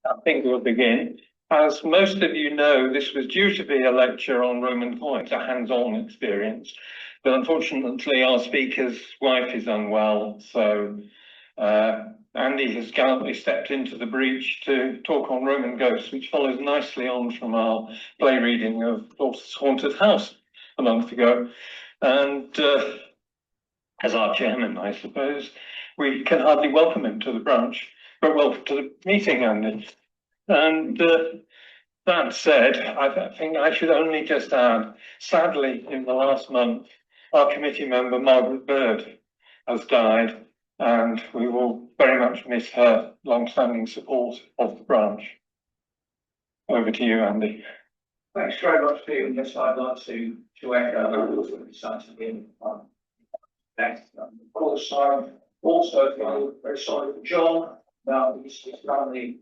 I think we'll begin. As most of you know, this was due to be a lecture on Roman coins, a hands-on experience. But unfortunately, our speaker's wife is unwell, so Andy has gallantly stepped into the breach to talk on Roman ghosts, which follows nicely on from our play reading of Dorset's Haunted House a month ago. And as our chairman, I suppose, we can hardly welcome him to the branch, but welcome to the meeting, Andy. And that said, I think I should only just add, sadly, in the last month, our committee member, Margaret Bird, has died, and we will very much miss her long-standing support of the branch. Over to you, Andy. Thanks very much, Keele. Yes, I'd like to echo something. Of course, I'm also feel very sorry for John about his family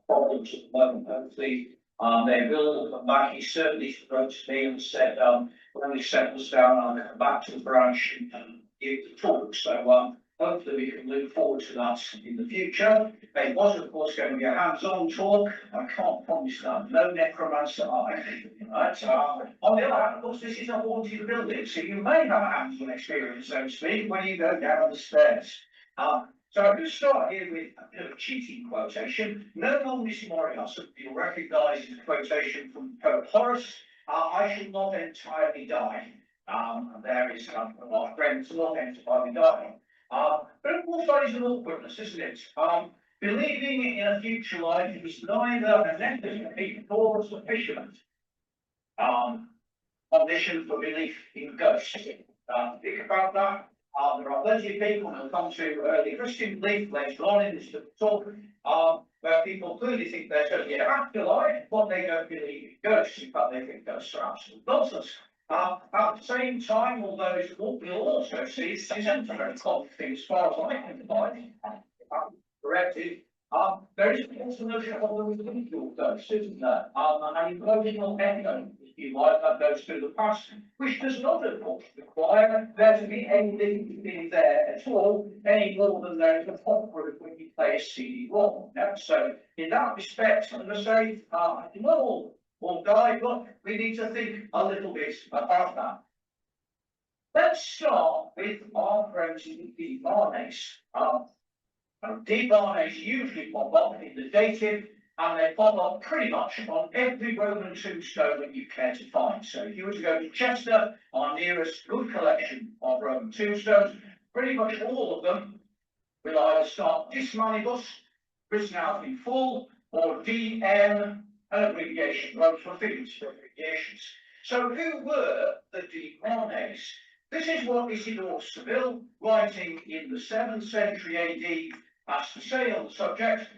problems at the moment. Hopefully, they will come back. He certainly wrote to me and said, when he settles down, I'll come back to the branch and give the talk. So hopefully we can look forward to that in the future. It was, of course, going to be a hands-on talk. I can't promise that. No necromancer, right? On the other hand, of course, this is a haunted building, so you may have a hands-on experience, so to speak, when you go down the stairs. So I'm going to start here with a bit of a cheating quotation. No omnis morias, you'll recognise the quotation from the poet Horace. I shall not entirely die. And there is our friends not entirely dying. But of course, that is an awkwardness, isn't it? Believing in a future life is neither a necessity nor sufficient condition for belief in ghosts. Think about that. There are plenty of people who come to early Christian belief later on in this talk, where people clearly think there's going to be an afterlife, but they don't believe in ghosts. In fact, they think ghosts are absolute nonsense. At the same time, although we'll also see, this isn't a very common thing as far as I can find, corrected, there is also notion of the residual ghost, isn't there? An emotional echo, if you like, that goes through the past, which does not, of course, require there to be anything in there at all, any more than there is a pop group when you play a CD-ROM. So, in that respect, I'm going to say, not all die, but we need to think a little bit about that. Let's start with our friends in the Marnays. D-Barnays usually pop up in the dative, and they pop up pretty much on every Roman tombstone that you care to find. So if you were to go to Chester, our nearest good collection of Roman tombstones, pretty much all of them will either start Dismanibus, written out in full, or DM, an abbreviation, Roman for figures, abbreviations. So who were the D-Barnays? This is what Isidore Seville, writing in the 7th century AD, has to say on the subject.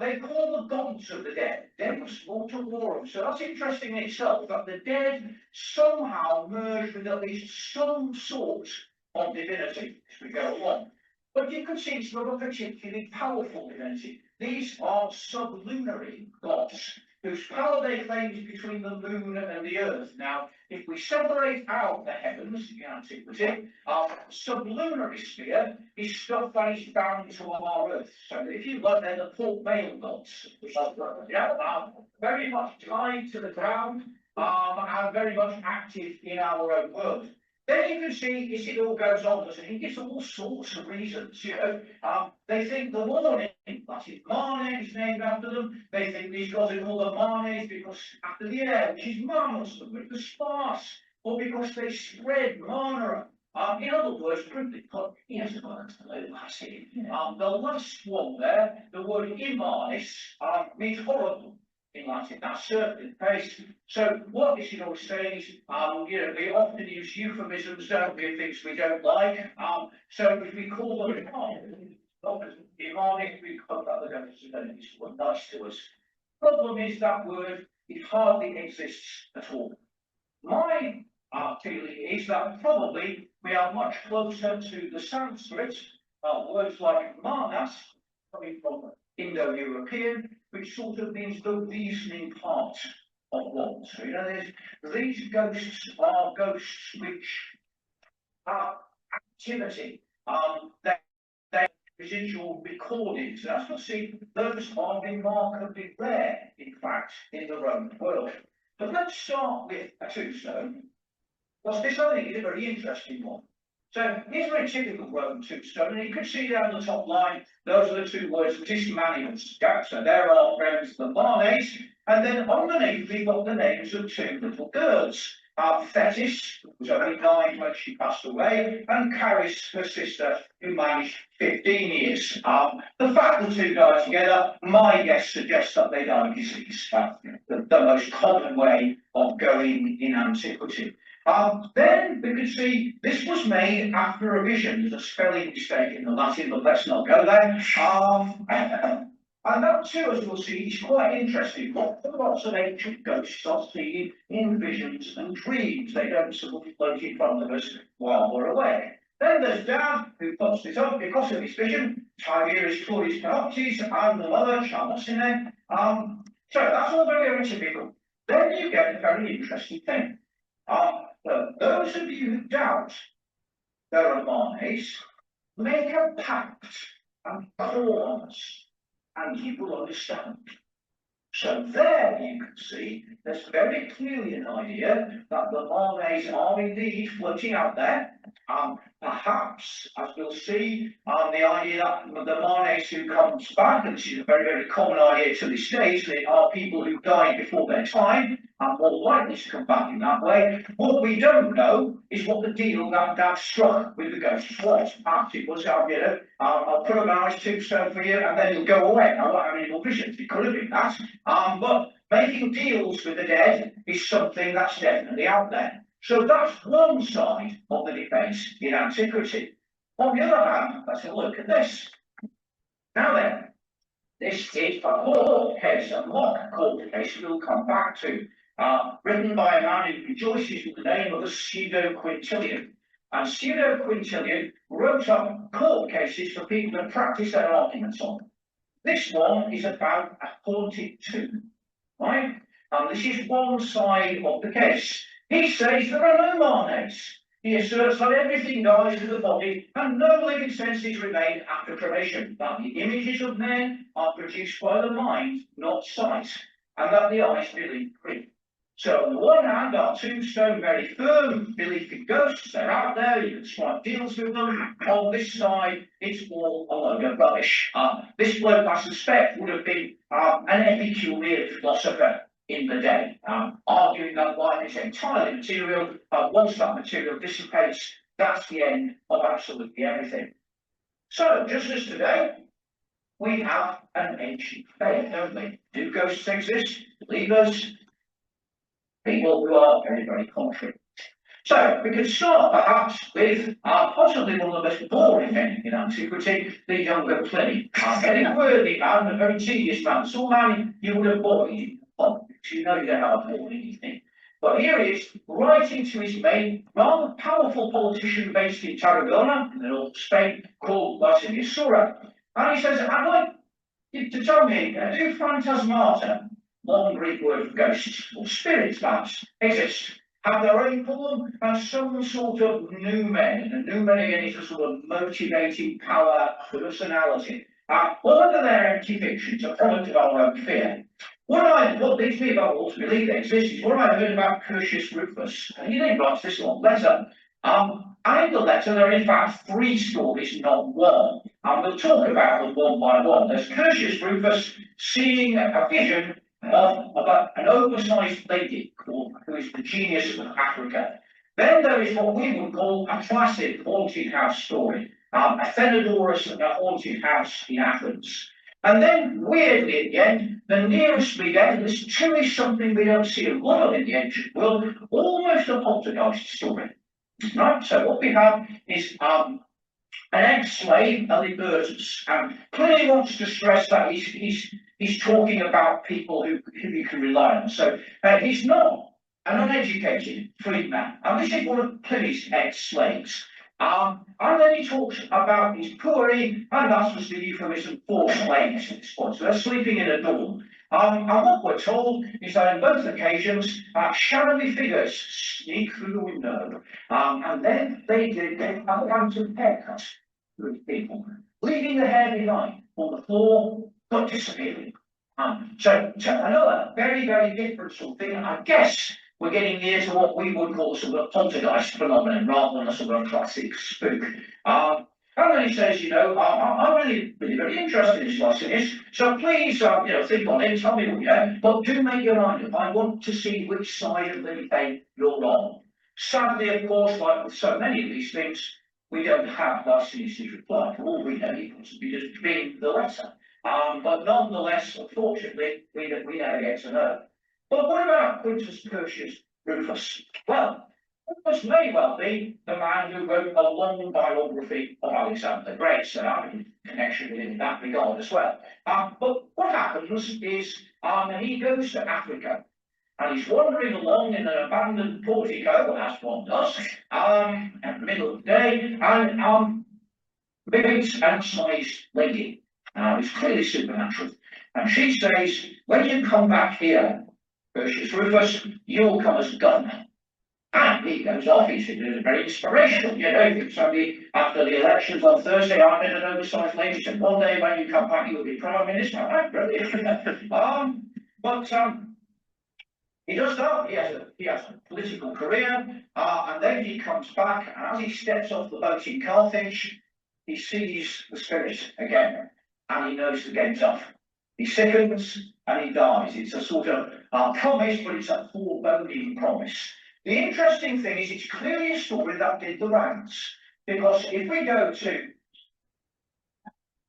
They call the gods of the dead, Deus mortuorum. So that's interesting in itself, that the dead somehow merge with at least some sort of divinity as we go along. But you can see it's not a particularly powerful divinity. These are sublunary gods, whose power they claim is between the moon and the earth. Now, if we separate out the heavens in antiquity, sublunary sphere is stuff that is bound to our earth. So if you look, they're the port male gods, which are very much tied to the ground and very much active in our own world. Then you can see as it all goes on, and he gives all sorts of reasons. They think the morning, that is, Mane is named after them. They think these gods are called the Manes because after the air, which is Manos, the sparse, or because they spread mana. In other words, simply put, here's the word, the last one there, the word immanis, means horrible. In Latin, that's certainly the case. So what is it all saying is, we often use euphemisms, don't we, things we don't like. So if we call them demonic, we call that the definition were nice to us. Problem is that word, it hardly exists at all. My feeling is that probably we are much closer to the Sanskrit, words like manas, coming from Indo-European, which sort of means the reasoning part of what. So, these ghosts are ghosts which have activity. They residual recordings. As you'll see, those are remarkably rare, in fact, in the Roman world. But let's start with a tombstone. Well, this I think is a very interesting one. So here's a very typical Roman tombstone, and you can see down the top line, those are the two words, dismaniments. Yeah, so there are friends, the Barnes, and then underneath we've got the names of two little girls. Thetis, who was only 9 when she passed away, and Caris, her sister, who managed 15 years. The fact the two died together, my guess suggests that they died of disease. The most common way of going in antiquity. Then we can see this was made after a vision. There's a spelling mistake in the Latin, but let's not go there. And that too, as we'll see, is quite interesting. Lots of ancient ghosts are seen in visions and dreams. They don't sort of float in front of us while we're awake. Then there's Dad, who puts this up because of his vision, Tiberius Claudius Canoptes, and the mother, Charmosine. So that's all very, very typical. Then you get a very interesting thing. Those of you who doubt there are Barnes, make a pact and call on us, and you will understand. So there you can see there's very clearly an idea that the Barnes are indeed floating out there. Perhaps, as we'll see, the idea that the Barnes who comes back, and this is a very, very common idea to this day, they are people who died before their time, and more likely to come back in that way. What we don't know is what the deal that Dad struck with the ghost was. Perhaps it was, I'll put a nice tombstone for you, and then you'll go away. I won't have any more visions. It could have been that. But making deals with the dead is something that's definitely out there. So that's one side of the debate in antiquity. On the other hand, let's have a look at this. Now then, this is a court case, a mock court case we'll come back to, written by a man who rejoices with the name of the Pseudo-Quintilian. And Pseudo-Quintilian wrote up court cases for people to practice their arguments on. This one is about a haunted tomb, right? And this is one side of the case. He says there are no Barnes. He asserts that everything dies with the body and no living senses remain after cremation, that the images of men are produced by the mind, not sight, and that the eyes believe grief. So on the one hand, our tombstone very firm belief in ghosts, they're out there, you can strike deals with them. On this side, it's all a load of rubbish. This bloke, I suspect, would have been an Epicurean philosopher in the day, arguing that life is entirely material. Once that material dissipates, that's the end of absolutely everything. So, just as today, we have an ancient faith, don't we? Do ghosts exist? Believers? People who are very, very contrary. So, we can start perhaps with possibly one of the most boring men in antiquity, the younger Pliny. A very worthy man, a very tedious man, so man you would have bought him. You know you don't have a boring anything. But here he is, writing to his main, rather powerful politician based in Tarragona, in the north of Spain, called Licinius Sura. And he says, I'd like you to tell me, do phantasmata, one Greek word for ghosts, or spirits perhaps, exist? Have their own form and some sort of noumen? And noumen again is a sort of motivating power, personality. Or whether they're empty fictions, a product of our own fear. What leads me about all to believe they exist is what I heard about Curtius Rufus. And he then writes this long letter. And in the letter, there are in fact 3 stories, not one. And we'll talk about them one by one. There's Curtius Rufus seeing a vision of an oversized lady who is the genius of Africa. Then there is what we would call a classic haunted house story. Athenodorus and a haunted house in Athens. And then, weirdly at the end, the nearest we get, and this too is something we don't see a lot of in the ancient world, almost a poltergeist story. Right? So what we have is an ex-slave, Alibertus, and Pliny wants to stress that he's talking about people who you can rely on. So he's not an uneducated freedman, and this is one of Pliny's ex-slaves. And then he talks about his poorly, and that's just the euphemism for slaves at this point. So they're sleeping in a dorm. And what we're told is that on both occasions, shadowy figures sneak through the window, and then they have a haircut. three people, leaving the hair behind on the floor, but disappearing. So another very, very different sort of thing. I guess we're getting near to what we would call sort of poltergeist phenomenon rather than a sort of classic spook. And then he says, I'm really, really very interested in this Lysinus, so please, think on it, tell me what you know, but do make your mind up. I want to see which side of the debate you're on. Sadly, of course, like with so many of these things, we don't have Lysinus' reply. For all we know, he possibly just being the letter. But nonetheless, unfortunately, we never get to know. But what about Quintus Curtius Rufus? Well, Rufus may well be the man who wrote a long biography of Alexander the Great, so I'm in connection with him in that regard as well. But what happens is he goes to Africa and he's wandering along in an abandoned portico, as one does, at the middle of the day, and meets an outsized lady. It's clearly supernatural. And she says, when you come back here, Tertius Rufus, you'll come as governor. And he goes off, he's very inspirational, he thinks only after the elections on Thursday, I met an oversized lady, said, one day when you come back, you will be Prime Minister. Brilliant. He does that, he has a political career, and then he comes back, and as he steps off the boat in Carthage, he sees the spirit again, and he knows the game's up. He sickens and he dies. It's a sort of promise, but it's a foreboding promise. The interesting thing is it's clearly a story that did the rounds, because if we go to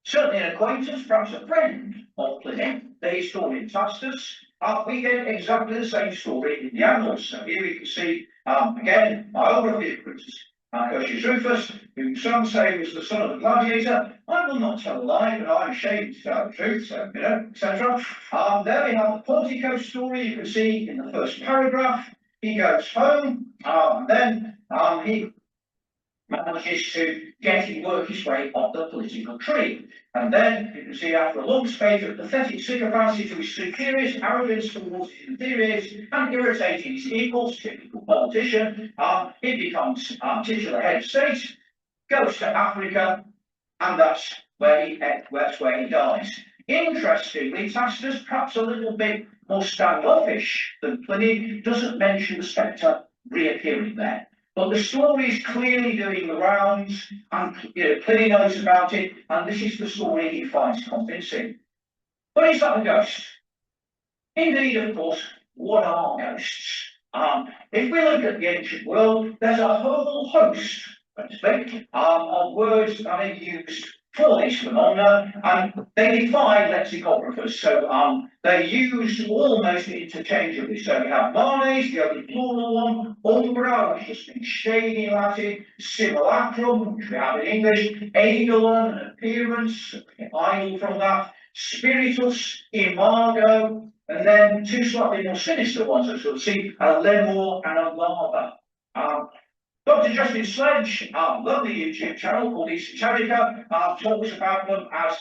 certainly an acquaintance, perhaps a friend of Pliny, the historian Tacitus, we get exactly the same story in the annals. So here we can see, again, biography of Quintus Curtius Rufus, whom some say was the son of a gladiator. I will not tell a lie, but I'm ashamed to tell the truth, so, etc. There we have the portico story, you can see in the first paragraph. He goes home, and then he manages to work his way up the political tree. And then you can see after a long spate of pathetic sycophancy to his superiors, arrogance towards his inferiors, and irritating his equals, typical politician, he becomes titular head of state, goes to Africa, and that's where he dies. Interestingly, Tacitus, perhaps a little bit more standoffish than Pliny, doesn't mention the spectre reappearing there. But the story is clearly doing the rounds, and Pliny knows about it, and this is the story he finds convincing. But is that a ghost? Indeed, of course, what are ghosts? If we look at the ancient world, there's a whole host, of words that are used for these phenomena, and they defy lexicographers, so they're used almost interchangeably. So we have manes, the only plural one, umbra, which just means shade in Latin, simulacrum, which we have in English, eidolon, an appearance, idol from that, spiritus, imago, and then two slightly more sinister ones, as you'll see, a lemur and a lava. Dr. Justin Sledge, lovely YouTube channel called Esoterica, talks about them as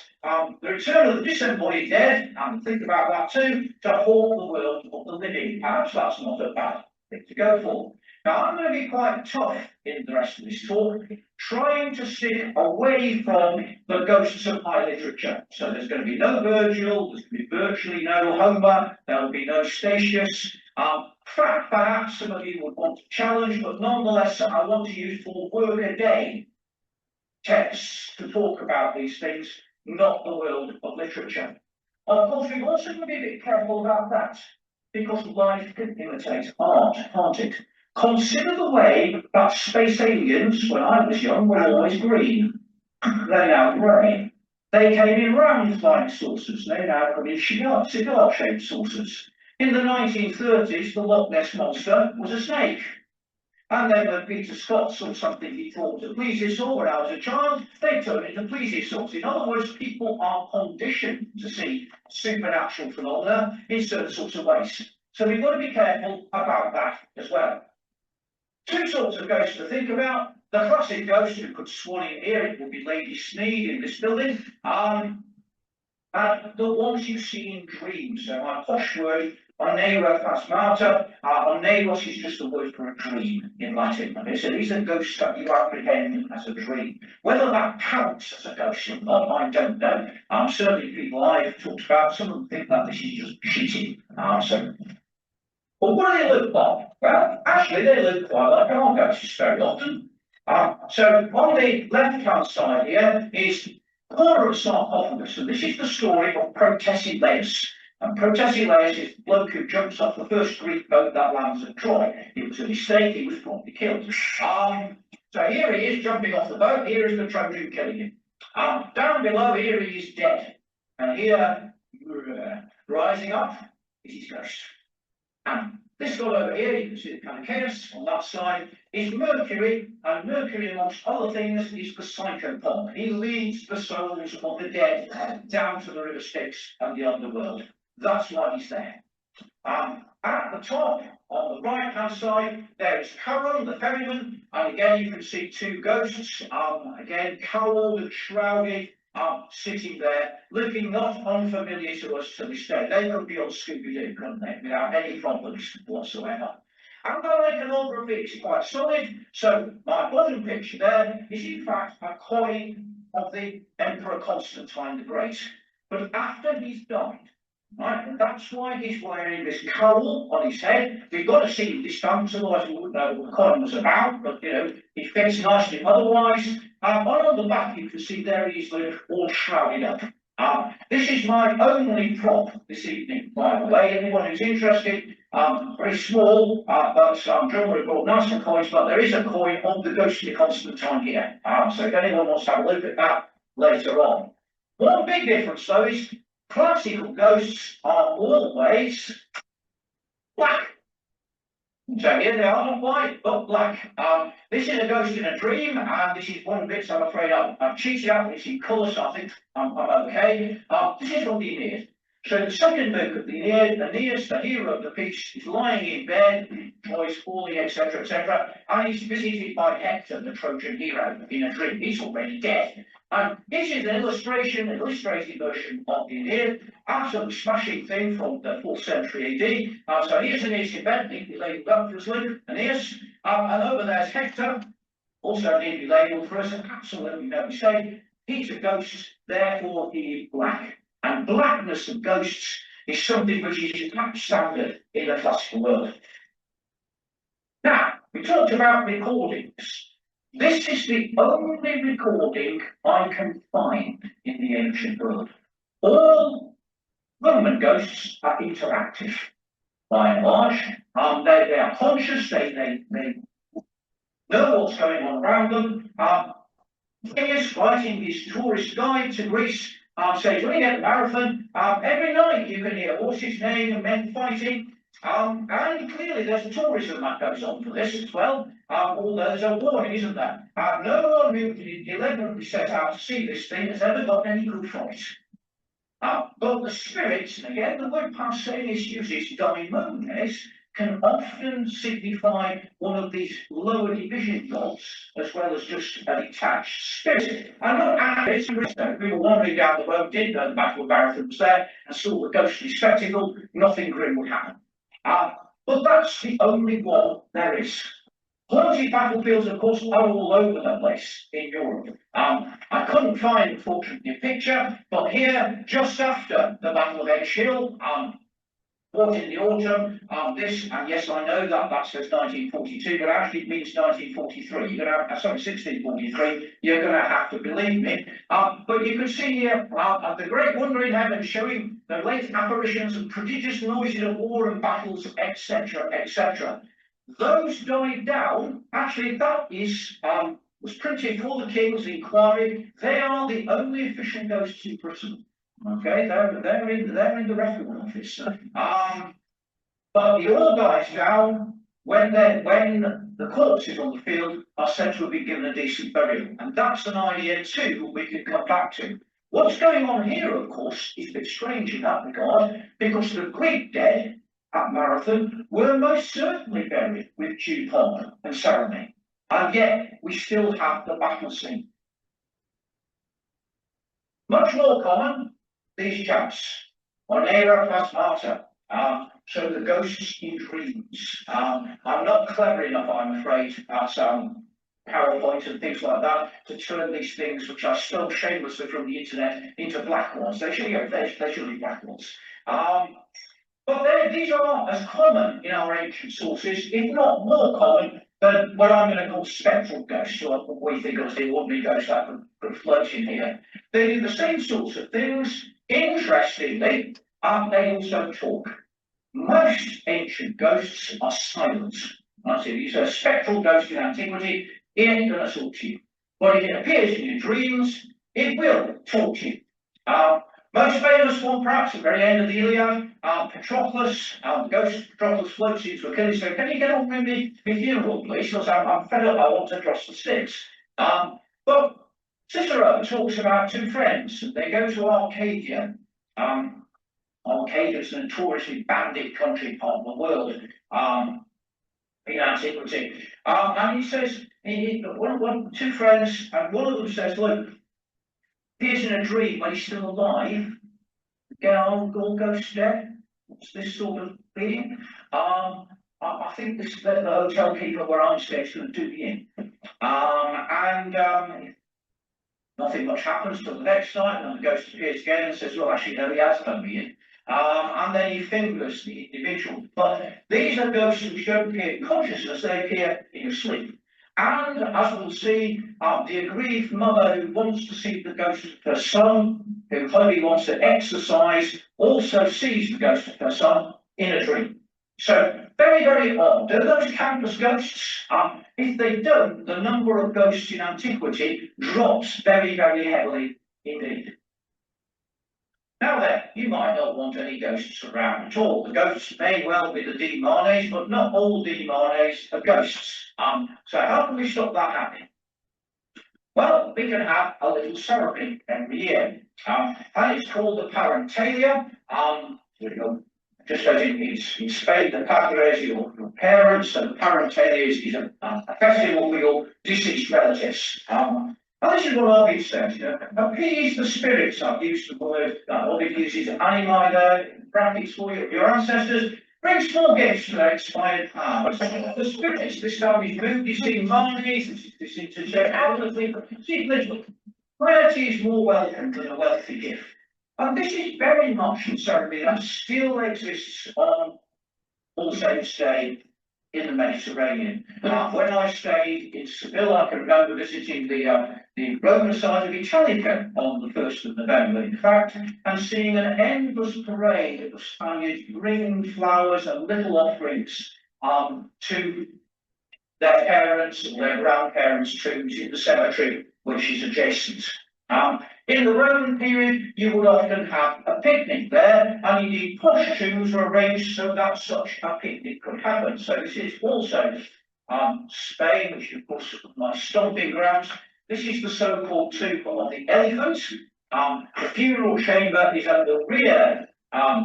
the return of the disembodied dead, and think about that too, to haunt the world of the living. Perhaps that's not a bad thing to go for. Now, I'm going to be quite tough in the rest of this talk, trying to stick away from the ghosts of high literature. So there's going to be no Virgil, there's going to be virtually no Homer, there will be no Statius. Perhaps some of you would want to challenge, but nonetheless, I want to use 4 work-a-day texts to talk about these things, not the world of literature. Of course, we've also got to be a bit careful about that, because life can imitate art, can't it? Consider the way that space aliens, when I was young, were always green. They're now grey. They came in round flying saucers. They now come in cigar-shaped saucers. In the 1930s, the Loch Ness Monster was a snake. And then when Peter Scott saw something he thought was a plesiosaur when I was a child, they turned into plesiosaurs. In other words, people are conditioned to see supernatural phenomena in certain sorts of ways. So we've got to be careful about that as well. 2 sorts of ghosts to think about. The classic ghost who could swan in here, it will be Lady Sneed in this building. And the ones you see in dreams. So my posh word Onera plasmata. Oneros is just a word for a dream in Latin. Okay, so these are ghosts that you apprehend as a dream. Whether that counts as a ghost or not, I don't know. Certainly people I've talked about, some of them think that this is just cheating. Well, what do they look like? Well, actually, they look quite like our ghosts very often. So on the left-hand side here is corner of sarcophagus, and this is the story of Protesilaus. And Protesilaus is the bloke who jumps off the first Greek boat that lands at Troy. It was a mistake, he was probably killed. So here he is jumping off the boat, here is the Trojan killing him. Down below here he is dead. And here, rising up, is his ghost. And this guy over here, you can see the kind of chaos on that side, is Mercury, and Mercury, amongst other things, is the psychopomp. He leads the souls of the dead down to the river Styx and the underworld. That's why he's there. At the top, on the right-hand side, there is Charon, the ferryman, and again you can see two ghosts, again cowled and shrouded, sitting there, looking not unfamiliar to us to this day. They could be on Scooby-Doo, couldn't they, without any problems whatsoever. And the iconography is quite solid, so my bottom picture there is in fact a coin of the Emperor Constantine the Great. But after he's died, right, and that's why he's wearing this cowl on his head. We've got to see this dance, otherwise we wouldn't know what the coin was about, but you know, it fits nicely otherwise. On the back you can see there he is all shrouded up. This is my only prop this evening, by the way. Anyone who's interested, very small, but jewellery brought nice and coins, but there is a coin of the ghostly Constantine here. So if anyone wants to have a look at that later on. One big difference though is classical ghosts are always black. So here they are, not white, but black. This is a ghost in a dream, and this is one bit I'm afraid I've cheated out. It's in colour, so I think I'm okay. This is from the Aeneid. So the second book of the Aeneid, Aeneas, the hero of the piece, is lying in bed, Troy's falling, etc., and he's visited by Hector, the Trojan hero, in a dream. He's already dead. And this is an illustrated version of the Aeneid, absolutely smashing thing from the 4th century AD. So here's Aeneas in bed, neatly labelled up for us, Luke, Aeneas, and over there's Hector, also neatly labelled for us, absolutely no mistake. He's a ghost, therefore he is black. And blackness of ghosts is something which is not standard in the classical world. Now, we talked about recordings. This is the only recording I can find in the ancient world. All Roman ghosts are interactive, by and large. They are conscious, they know what's going on around them. Keele, writing his tourist guide to Greece, says when you get the marathon, every night you can hear horses neighing and men fighting. And clearly there's a tourism that goes on for this as well, although there's a warning, isn't there? No one who deliberately set out to see this thing has ever got any good from it. But the spirits, and again the word Parsenis uses daimones, can often signify one of these lower division gods, as well as just a detached spirit. And not actually, we were wandering down the road, didn't know the Battle of Marathon was there, and saw the ghostly spectacle, nothing grim would happen. But that's the only one there is. Haunted battlefields, of course, are all over the place in Europe. I couldn't find, unfortunately, a picture, but here, just after the Battle of Edgehill, fought in the autumn, this, and yes, I know that says 1942, but actually it means 1943. You're going to have, sorry, 1643. You're going to have to believe me. But you can see here the great wonder in heaven, showing the late apparitions and prodigious noises of war and battles, etc., etc. Those died down. Actually, that is was printed for the King's Inquiry. They are the only official ghosts in Britain. Okay, they're in the record office. But the all dies down when the corpses on the field are said to have been given a decent burial, and that's an idea too we can come back to. What's going on here, of course, is a bit strange in that regard, because the Greek dead at Marathon were most certainly buried with due pomp and ceremony, and yet we still have the battle scene. Much more common, these chaps, Onera plasmata, So the ghosts in dreams. I'm not clever enough, I'm afraid, at PowerPoint and things like that to turn these things, which are stole shamelessly from the internet, into black ones. They should be black ones. But these are as common in our ancient sources, if not more common, than what I'm going to call spectral ghosts, or what we think of as the ordinary ghosts that could float in here. They do the same sorts of things. Interestingly, they also talk. Most ancient ghosts are silent. I see these are spectral ghosts in antiquity. It ain't going to talk to you. But if it appears in your dreams, it will talk to you. Most famous one, perhaps, at the very end of the Iliad, Patroclus, the ghost of Patroclus floats into Achilles, so can you get on with me funeral, please? Because I'm fed up, I want to cross the Styx. But Cicero talks about two friends. They go to Arcadia. Arcadia is a notoriously bandit country part of the world in antiquity. And he says, two friends, and one of them says, look, here's in a dream when he's still alive. Again, all ghosts dead. What's this sort of being? I think this is the hotel keeper where I'm staying is going to do me in. Nothing much happens till the next night, and the ghost appears again and says, well, actually, no, he has done me in. And then he fingers the individual. But these are ghosts which don't appear in consciousness, they appear in your sleep. And as we'll see, the aggrieved mother who wants to see the ghost of her son, who only wants to exercise, also sees the ghost of her son in a dream. So very, very odd. Do those count as ghosts? If they don't, the number of ghosts in antiquity drops very, very heavily indeed. Now then, you might not want any ghosts around at all. The ghosts may well be the demones, but not all demones are ghosts. So how can we stop that happening? Well, we can have a little ceremony every year. And it's called the Parentalia. Just as in Spain, the padre is your parents, and the Parentalia is a festival for your deceased relatives. And this is what Ovid says, you know, appease the spirits. I've used the word, Ovid uses animae there, in brackets for your ancestors. Bring small gifts to their expired powers. The spirits this time is moved, you see money, this interject out of the see, little. Piety is more welcome than a wealthy gift. And this is very much a ceremony that still exists on All Saints' Day in the Mediterranean. When I stayed in Seville, I can remember visiting the Roman side of Italica on the 1st of November, in fact, and seeing an endless parade of the Spaniards bringing flowers and little offerings to their parents and their grandparents' tombs in the cemetery, which is adjacent. In the Roman period, you would often have a picnic there, and indeed posh tombs were arranged so that such a picnic could happen. So this is also Spain, which of course is my stomping grounds. This is the so-called tomb of the elephant. The funeral chamber is at the rear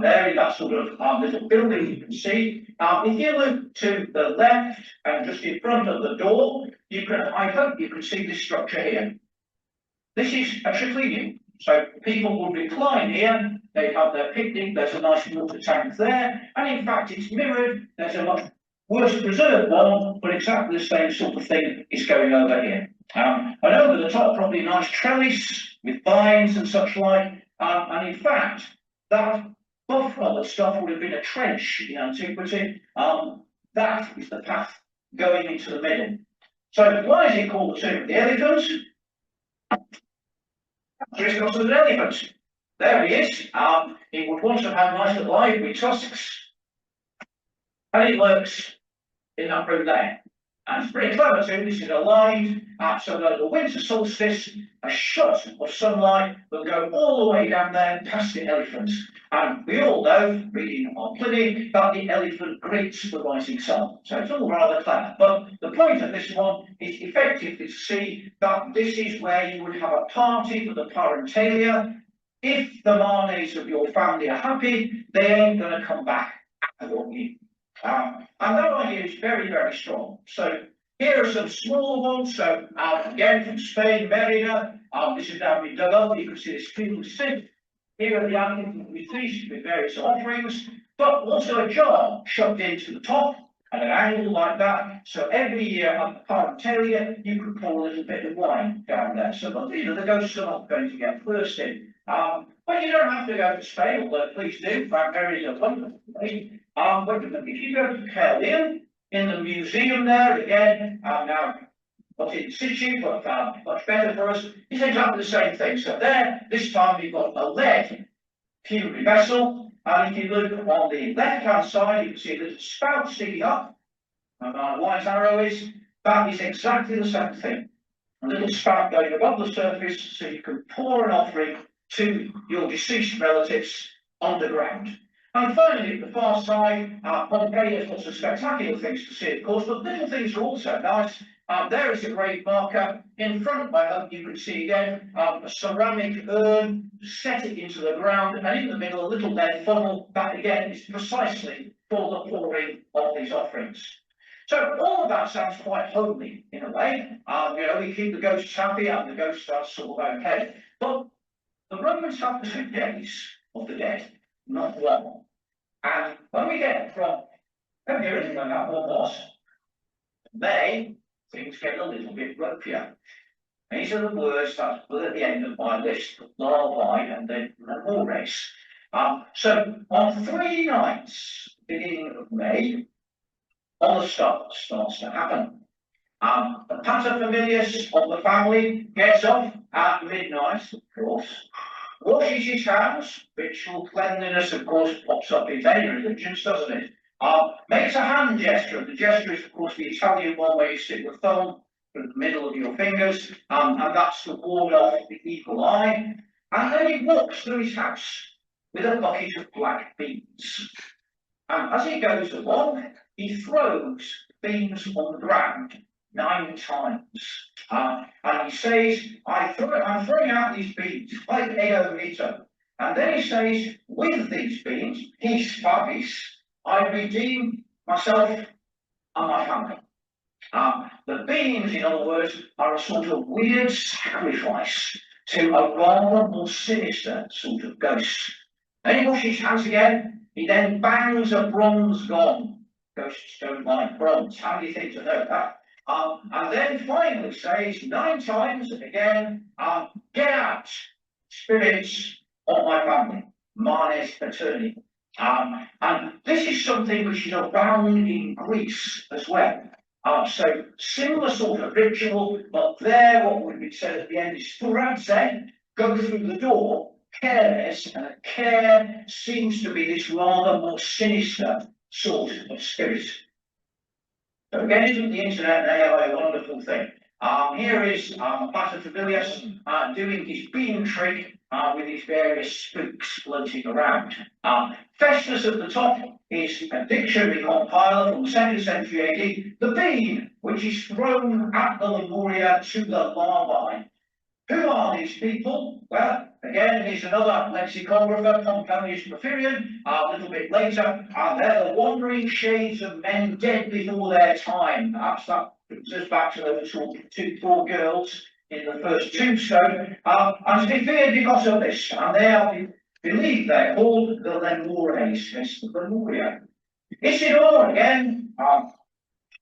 there in that sort of little building you can see. If you look to the left and just in front of the door, I hope you can see this structure here. This is a triclinium, so people will recline here, they have their picnic, there's a nice water tank there, and in fact it's mirrored, there's a much worse preserved one, but exactly the same sort of thing is going over here. And over the top, probably a nice trellis with vines and such like, and in fact, that buff-coloured stuff would have been a trench in antiquity. That is the path going into the middle. So why is it called the Tomb of the Elephant? Christos was an elephant. There he is. He would once have had nice little ivory tusks. And it lurks in that room there. And it's pretty clever too. This is aligned so that at the winter solstice, a shot of sunlight will go all the way down there past the elephant. And we all know, reading on Pliny, that the elephant greets the rising sun. So it's all rather clever. But the point of this one is effectively to see that this is where you would have a party for the Parentalia. If the Manes of your family are happy, they ain't going to come back for you. And that idea is very, very strong. So here are some small ones. So again from Spain, Merida. This is now been dug up. You can see this people sit. Here are the animals we feast with various offerings. but also a jar shoved into the top at an angle like that. So every year at the parentalier, you could pour a little bit of wine down there. So the ghosts are not going to get thirsty. But you don't have to go to Spain, although please do. In fact, there is a wonderful place. But if you go to Keele, in the museum there, again, now not in situ, but much better for us, it's exactly the same thing. So there, this time we've got a lead Keele vessel, and if you look on the left-hand side, you can see a little spout sticking up, and my white arrow is, that is exactly the same thing. A little spout going above the surface, so you can pour an offering to your deceased relatives underground. And finally, at the far side, Pompeii has lots of spectacular things to see, of course, but little things are also nice. There is a grave marker. In front, I hope you can see again, a ceramic urn, set it into the ground, and in the middle, a little lead funnel. That again is precisely for the pouring of these offerings. So all of that sounds quite homely in a way. We keep the ghosts happy and the ghosts are sort of okay. But the Romans have 2 days of the dead, not 1. And when we get from February, when that one was, May, things get a little bit ropier. These are the words that were at the end of my list, the larvae and the mores. So on 3 nights, beginning of May, all the stuff starts to happen. The paterfamilias of the family gets up at midnight, of course, washes his hands, ritual cleanliness, of course, pops up in many religions, doesn't it? Makes a hand gesture. The gesture is, of course, the Italian one where you stick the thumb in the middle of your fingers, and that's to ward off the evil eye. And then he walks through his house with a bucket of black beans. And as he goes along, he throws beans on the ground 9 times. And he says, I'm throwing out these beans, like ego mito. And then he says, with these beans, his puppies, I redeem myself and my family. The beans, in other words, are a sort of weird sacrifice to a rather more sinister sort of ghost. Then he washes his hands again. He then bangs a bronze gong. Ghosts don't like bronze. Handy thing to know that. And then finally says 9 times again, get out, spirits of my family, manes paterni. And this is something which is abound in Greece as well. So similar sort of ritual, but there what would be said at the end is thuradze, go through the door, careless, and a care seems to be this rather more sinister sort of spirit. So again, isn't the internet and AI a wonderful thing? Here is Paterfamilias doing his bean trick with his various spooks floating around. Festus at the top is a dictionary compiler from the 2nd century AD, the bean, which is thrown at the Lemuria to the larvae. Who are these people? Well, again, here's another lexicographer, Pomponius Porphyrion, a little bit later. They're the wandering shades of men dead before their time. Perhaps that brings us back to those 2 poor girls in the first tombstone. And to be feared because of this. And they are believed they're called the Lemures, hence the Lemuria. Isidore, again,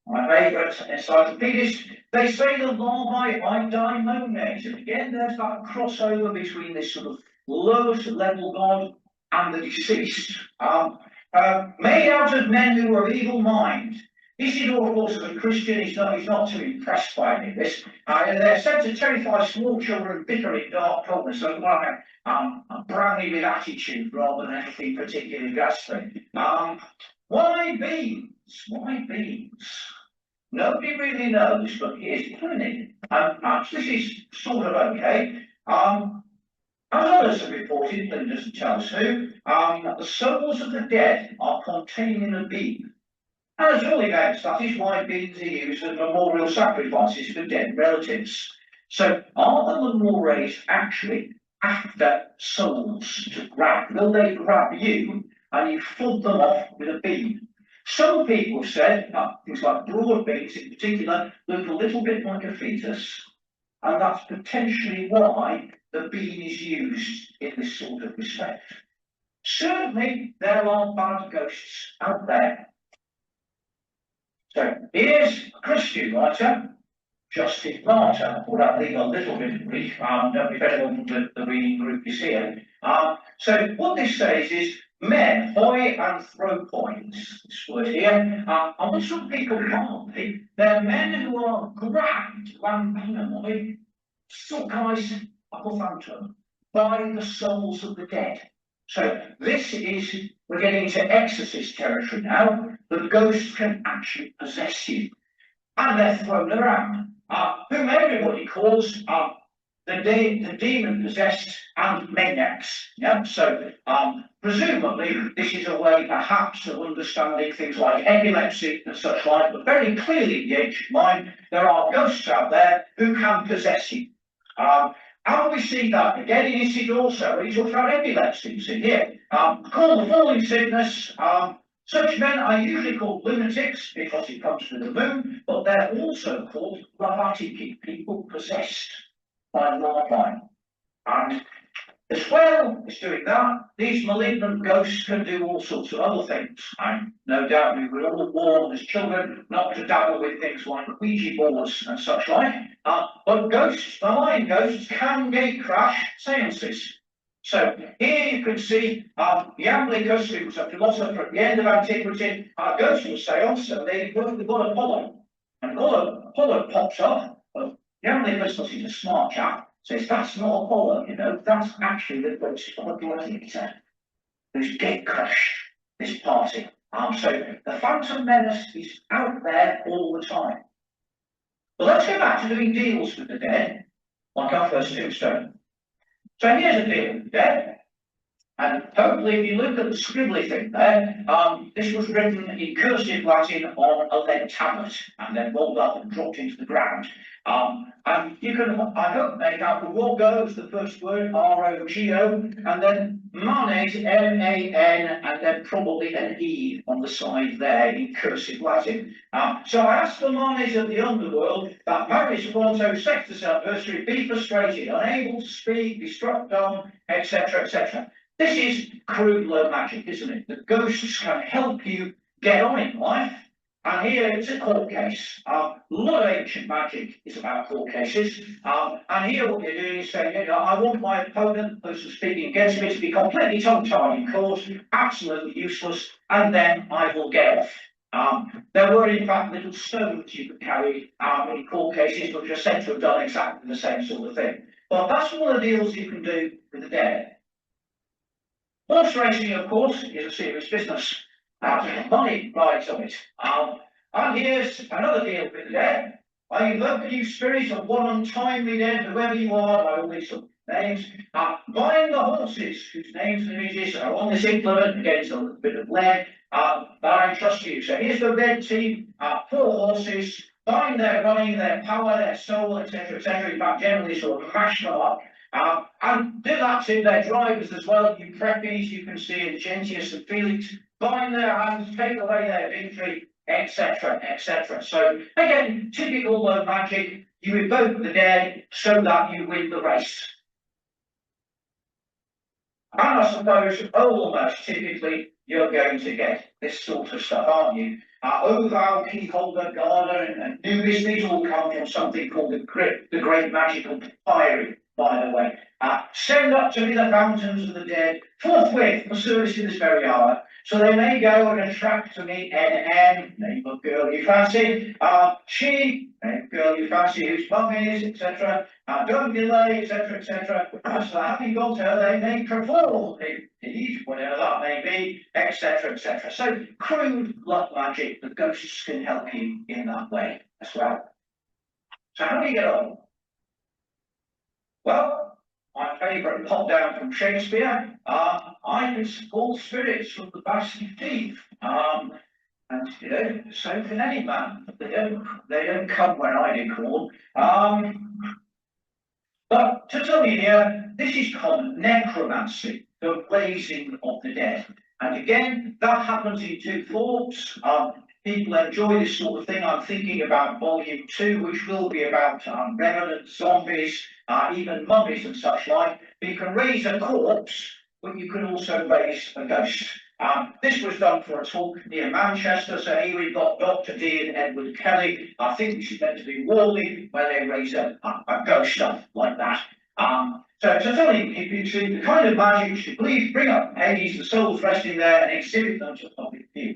my favourite encyclopedist, they say the larvae are daimones. And again, there's that crossover between this sort of lowest level god and the deceased. Made out of men who were of evil mind. Isidore, of course, as a Christian, he's not too impressed by any of this. They're said to terrify small children bitter in dark coldness, so like a brownie with attitude rather than anything particularly ghastly. Why beans? Why beans? Nobody really knows, but here's the thing. Perhaps this is sort of okay. As others have reported, but it doesn't tell us who, the souls of the dead are contained in a bean. And as all events, that is why beans are used as memorial sacrifices for dead relatives. So are the Lemures actually after souls to grab? Will they grab you and you flood them off with a bean? Some people said, things like broad beans in particular, look a little bit like a fetus, and that's potentially why the bean is used in this sort of respect. certainly there are bad ghosts out there. So here's a Christian writer, Justice Martyr, would I leave a little bit of brief, don't be very open to the reading group is here. So what this says is, men hoy and throw points, this word here, and what some people can't be, they're men who are grabbed lambanamoi, suckais apophantum, by the souls of the dead. So this is, we're getting into exorcist territory now, the ghost can actually possess you. And they're thrown around, whom everybody calls the demon-possessed and maniacs. Yeah? So presumably this is a way perhaps of understanding things like epilepsy and such like, but very clearly in the ancient mind, there are ghosts out there who can possess you. And we see that again in Isidore also, when he talks about epilepsy, you see here, called the falling sickness. Such men are usually called lunatics because it comes from the moon, but they're also called lavatiki, people possessed by Lordline. And as well as doing that, these malignant ghosts can do all sorts of other things. And no doubt we were all warned as children not to dabble with things like Ouija boards and such like. But ghosts, malign ghosts, can gate-crash seances. So here you can see Iamblichus, who was a philosopher at the end of antiquity, goes to a seance and they've got Apollo. And Apollo pops up, but Iamblichus, because he's a smart chap, says that's not Apollo, you know, that's actually the ghost of a gladiator who's gate crashed this party. So the phantom menace is out there all the time. But let's go back to doing deals with the dead, like our first tombstone. So here's a deal with the dead, and hopefully if you look at the scribbly thing there, this was written in cursive Latin on a lead tablet and then rolled up and dropped into the ground. And you can, I hope, make out the Rogo is the first word, R-O-G-O, and then Manes, M-A-N, and then probably an E on the side there in cursive Latin. So I asked the Manes of the underworld that Maris Pronto Sextus adversary be frustrated, unable to speak, be struck dumb, etc., etc. This is crude low magic, isn't it? The ghosts can help you get on in life. And here it's a court case. A lot of ancient magic is about court cases. And here what you're doing is saying, you know, I want my opponent, the person speaking against me, to be completely tongue-tied in court, absolutely useless, and then I will get off. There were in fact little stones you could carry in court cases, which are said to have done exactly the same sort of thing. But that's one of the deals you can do with the dead. Horse racing, of course, is a serious business. Money rides on it. And here's another deal with the dead. I invoke you spirit of one untimely dead, whoever you are, by all these names, buying the horses whose names and images are on this implement, against a little bit of lead, that I entrust to you. So here's the red team, 4 horses, buying their running, their power, their soul, etc., etc. In fact, generally sort of mash them up. And do that to their drivers as well, you preppies, you can see in Gentius and Felix, bind their hands, take away their victory, etc., etc. So again, typical low magic, you evoke the dead so that you win the race. And I suppose almost typically you're going to get this sort of stuff, aren't you? O thou keyholder, garter, and Nubis, these all come from something called the Great Magical Papyri, by the way. Send up to me the fountains of the dead, forthwith for service in this very hour, so they may go and attract to me NN, name of girl you fancy, she, name of girl you fancy, whose mum is, etc. Don't delay, etc., etc. So having got her, they may perform, indeed, whatever that may be, etc., etc. So crude luck magic, the ghosts can help you in that way as well. So how do you get on? Well, my favourite pop down from Shakespeare, I can call spirits from the basket teeth. And you know, so can any man. They don't come when I do call. But to tell you here, this is called necromancy, the raising of the dead. And again, that happens in 2 forms. People enjoy this sort of thing. I'm thinking about volume 2, which will be about revenant zombies, even mummies and such like. But you can raise a corpse but you can also raise a ghost. This was done for a talk near Manchester, so here we've got Dr. D and Edward Kelly. I think this is meant to be Warley, where they raise a ghost stuff like that. So to tell you, it's the kind of magic you believe, bring up Hades, the souls resting there, and exhibit them to public view.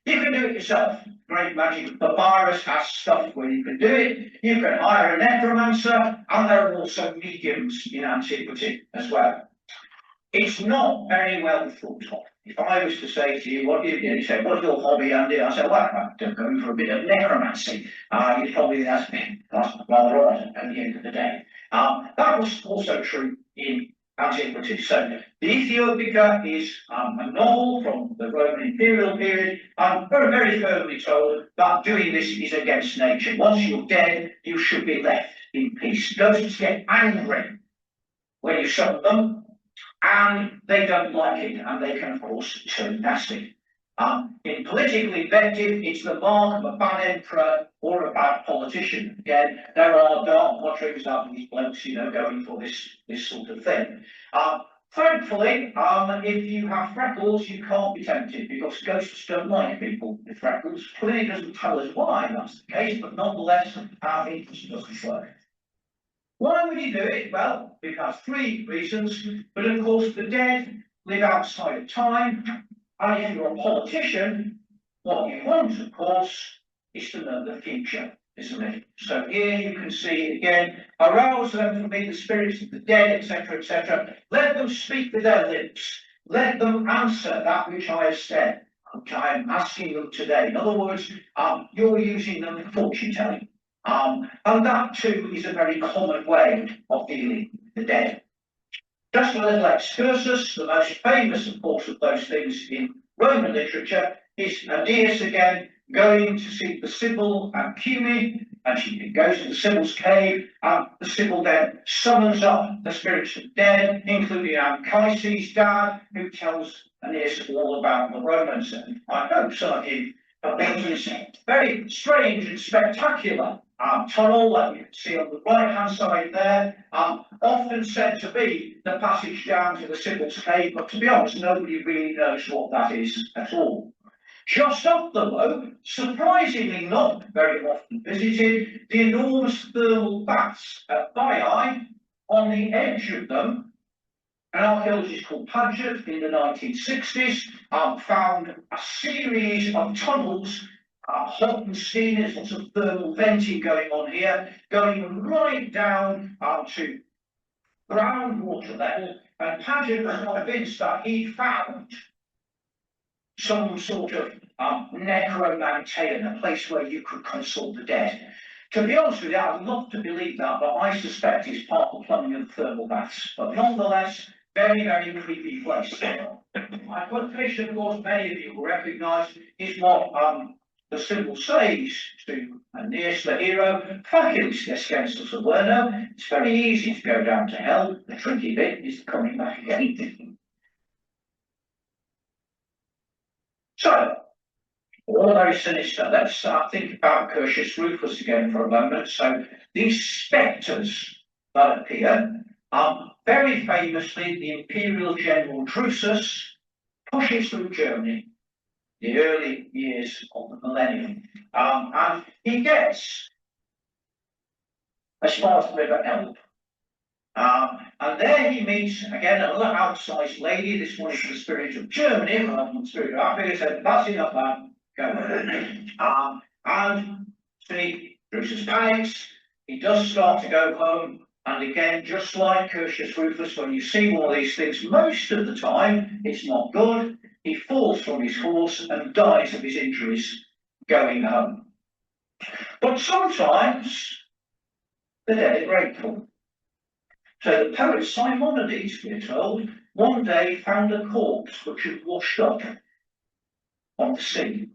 You can do it yourself. Great magic. Papyrus has stuff where you can do it. You can hire a necromancer, and there are also mediums in antiquity as well. It's not very well thought of. If I was to say to you, what do you do? You say, what's your hobby, Andy? I say, well, I'm going for a bit of necromancy. You probably that's rather odd at the end of the day. That was also true in antiquity. So the Ethiopica is a novel from the Roman imperial period. Very, very firmly told that doing this is against nature. Once you're dead, you should be left in peace. Ghosts get angry when you summon them, and they don't like it, and they can, of course, turn nasty. In political invective, it's the mark of a bad emperor or a bad politician. Again, there are dark portraits of these blokes, going for this sort of thing. Thankfully, if you have freckles, you can't be tempted because ghosts don't like people with freckles. Clearly doesn't tell us why that's the case, but nonetheless, it just doesn't work. Why would you do it? Well, because three reasons, but of course the dead live outside of time, and if you're a politician, what you want, of course, is to know the future, isn't it? So here you can see again, arouse them to meet the spirits of the dead, etc., etc. Let them speak with their lips. Let them answer that which I have said, which I am asking them today. In other words, you're using them for fortune telling. And that too is a very common way of dealing with the dead. Just a little excursus, the most famous, of course, of those things in Roman literature is Aeneas again going to see the Sibyl and Keele, and she goes to the Sibyl's cave, and the Sibyl then summons up the spirits of the dead, including Anchises' dad, who tells Aeneas all about the Romans. And I hope some of you have been to this very strange and spectacular tunnel that you can see on the right-hand side there, often said to be the passage down to the Sibyl's cave, but to be honest, nobody really knows what that is at all. Just up the road, surprisingly not very often visited, the enormous thermal baths at Baiae. On the edge of them, an archaeologist called Paget in the 1960s found a series of tunnels, hot and steamy, there's lots of thermal venting going on here, going right down to groundwater level, and Paget was convinced that he found some sort of necromantean, a place where you could consult the dead. To be honest with you, I'd love to believe that, but I suspect it's part of the plumbing of the thermal baths. But nonetheless, very, very creepy place. My quotation, of course, many of you will recognise, is what the Sibyl says to Aeneas, the hero, facilis descensus averno. It's very easy to go down to hell. The tricky bit is coming back again. So, all very sinister. Let's think about Curtius Rufus again for a moment. So, these spectres that appear, very famously, the Imperial General Drusus pushes through Germany, the early years of the millennium, and he gets as far as the River Elbe. And there he meets, again, another outsized lady. This one is the spirit of Germany, rather than the spirit of Africa. He said, that's enough, man. Go. And see, Drusus panics. He does start to go home. And again, just like Curtius Rufus, when you see one of these things, most of the time, it's not good. He falls from his horse and dies of his injuries going home. But sometimes, the dead are grateful. So the poet Simonides, we're told, one day found a corpse which had washed up on the sea.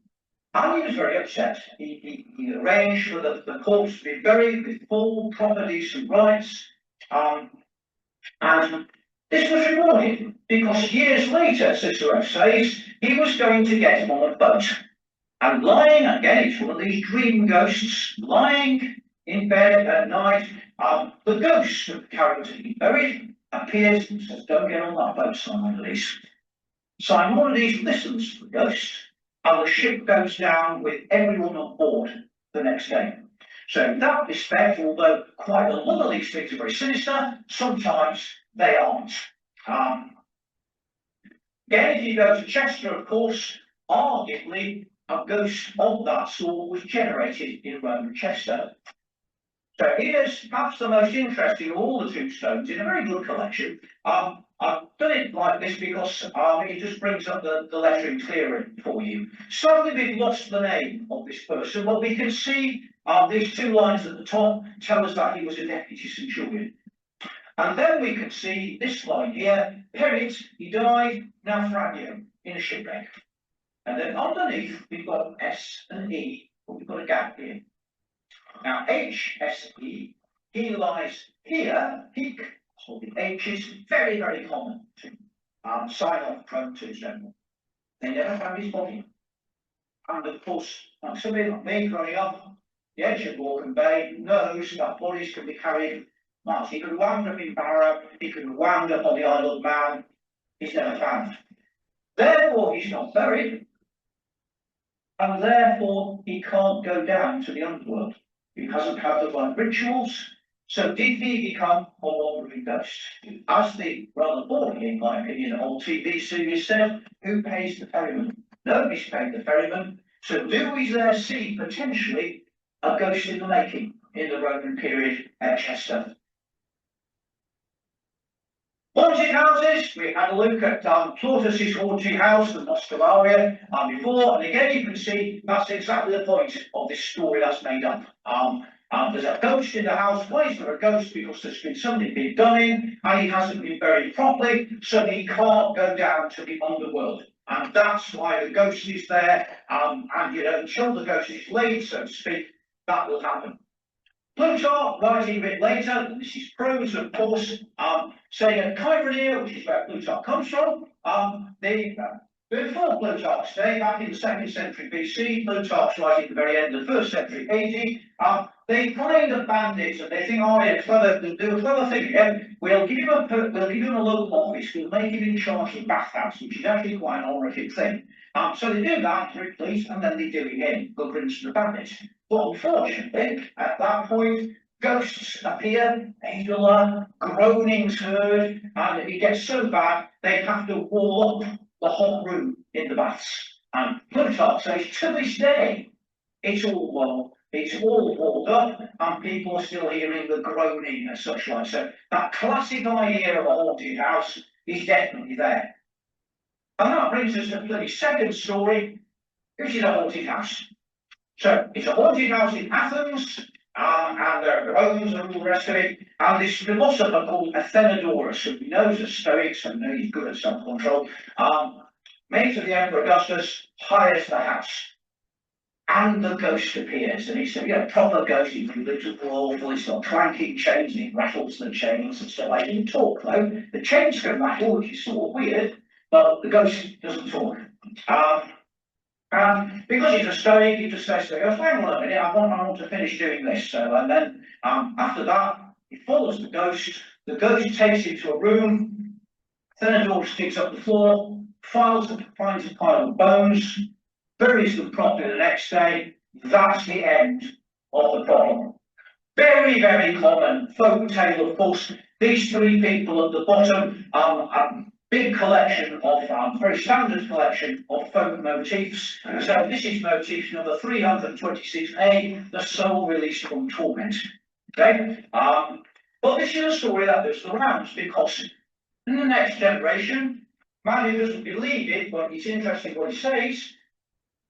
And he was very upset. He arranged for the corpse to be buried with full, proper, decent rites. And this was rewarded because years later, Cicero says, he was going to get him on a boat. And lying, again, it's one of these dream ghosts, lying in bed at night, the ghost of the character he buried appears and says, "Don't get on that boat, Simonides." Simonides listens to the ghost, and the ship goes down with everyone on board the next day. So in that respect, although quite a lot of these things are very sinister, sometimes they aren't. Again, if you go to Chester, of course, arguably a ghost of that sort was generated in Roman Chester. So here's perhaps the most interesting of all the tombstones in a very good collection. I've done it like this because it just brings up the lettering clearer for you. Sadly, we've lost the name of this person, but we can see these two lines at the top tell us that he was a deputy centurion. And then we can see this line here, Perit, he died, naufragio, in a shipwreck. And then underneath, we've got S and E, but we've got a gap here. Now, HSE, he lies here, peak, so the H is very, very common to sign off prone to general. They never found his body. And of course, like somebody like me growing up, the edge of Morecambe Bay knows that bodies can be carried miles. He could have wound up in Barrow, he could have wound up on the Isle of Man, he's never found. Therefore, he's not buried, and therefore he can't go down to the underworld. He hasn't had the right rituals. So did he become a wandering ghost? As the rather boring, in my opinion, old TV series said, who pays the ferryman? Nobody's paid the ferryman. So do we there see potentially a ghost in the making in the Roman period at Chester? Haunted houses, we had a look at Plautus's haunted house, the Nostalaria, before, and again you can see that's exactly the point of this story that's made up. There's a ghost in the house. Why is there a ghost? Because there's been something been done in, and he hasn't been buried properly, so he can't go down to the underworld. And that's why the ghost is there, and until the ghost is laid, so to speak, that will happen. Plutarch, writing a bit later, and this is prose, of course, saying at Cheironeia, which is where Plutarch comes from, before Plutarch's day, back in the 2nd century BC, Plutarch's writing at the very end of the 1st century AD, they find a bandit and they think, oh, yeah, they'll do a clever thing here. We'll give him a local office, we'll make him in charge of the bathhouse, which is actually quite an honorific thing. So they do that, please, and then they do it again, good riddance to the bandit. But unfortunately, at that point, ghosts appear, regular, groanings heard, and it gets so bad, they have to wall up the hot room in the baths. And Plutarch says, to this day, it's all walled up, and people are still hearing the groaning and such like. So that classic idea of a haunted house is definitely there. And that brings us to the second story, which is a haunted house. So it's a haunted house in Athens, and there are groans and all the rest of it. And this philosopher called Athenodorus, who knows the Stoics and knows he's good at self-control, mate of the Emperor Augustus, hires the house. And the ghost appears, and he's a proper ghost. He looks awful, he's got clanking chains, and he rattles the chains and stuff. Like, he can talk though. The chains can rattle, which is sort of weird, but the ghost doesn't talk. And because he's a Stoic, he just says to the ghost, hang on a minute, I want to finish doing this. So, and then after that, he follows the ghost takes him to a room, Athenodorus digs up the floor, finds a pile of bones, buries them properly the next day. That's the end of the problem. Very, very common folk tale, of course. These three people at the bottom, a big collection of, very standard collection of folk motifs. So this is motif number 326A, the soul released from torment. Okay? But this is a story that does the rounds, because in the next generation, man who doesn't believe it, but it's interesting what he says,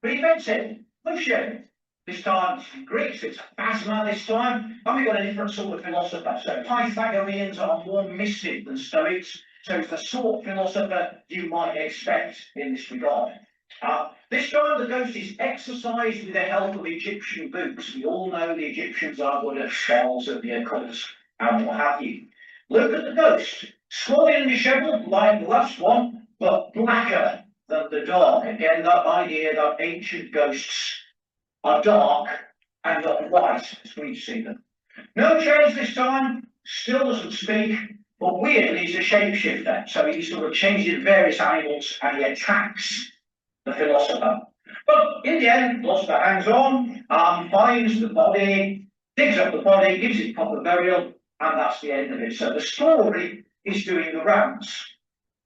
but he invents it. Lucian. This time it's in Greeks, it's Phasma this time, and we've got a different sort of philosopher. So Pythagoreans are more mystic than Stoics, so it's the sort of philosopher you might expect in this regard. This time the ghost is exorcised with the help of Egyptian boots. We all know the Egyptians are good at spells of the occult and what have you. Look at the ghost, swollen and dishevelled like the last one, but blacker than the dark. Again, that idea that ancient ghosts are dark and not white as we see them. No change this time, still doesn't speak, But weirdly, he's a shapeshifter, so he sort of changes various animals and he attacks the philosopher. But in the end, the philosopher hangs on, finds the body, digs up the body, gives it proper burial, and that's the end of it. So the story is doing the rounds.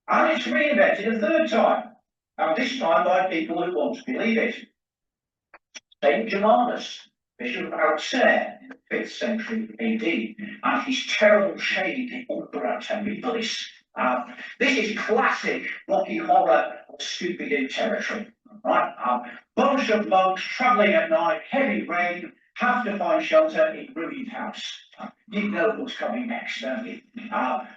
And it's reinvented a third time, and this time by people who want to believe it. Saint Germanus, Bishop of Auxerre in the 5th century AD, and his terrible shade, the Umbra Terribilis. This is classic Rocky Horror or Scooby-Doo territory. Right? Bunch of monks travelling at night, heavy rain, have to find shelter in ruined house. You know what's coming next, don't you?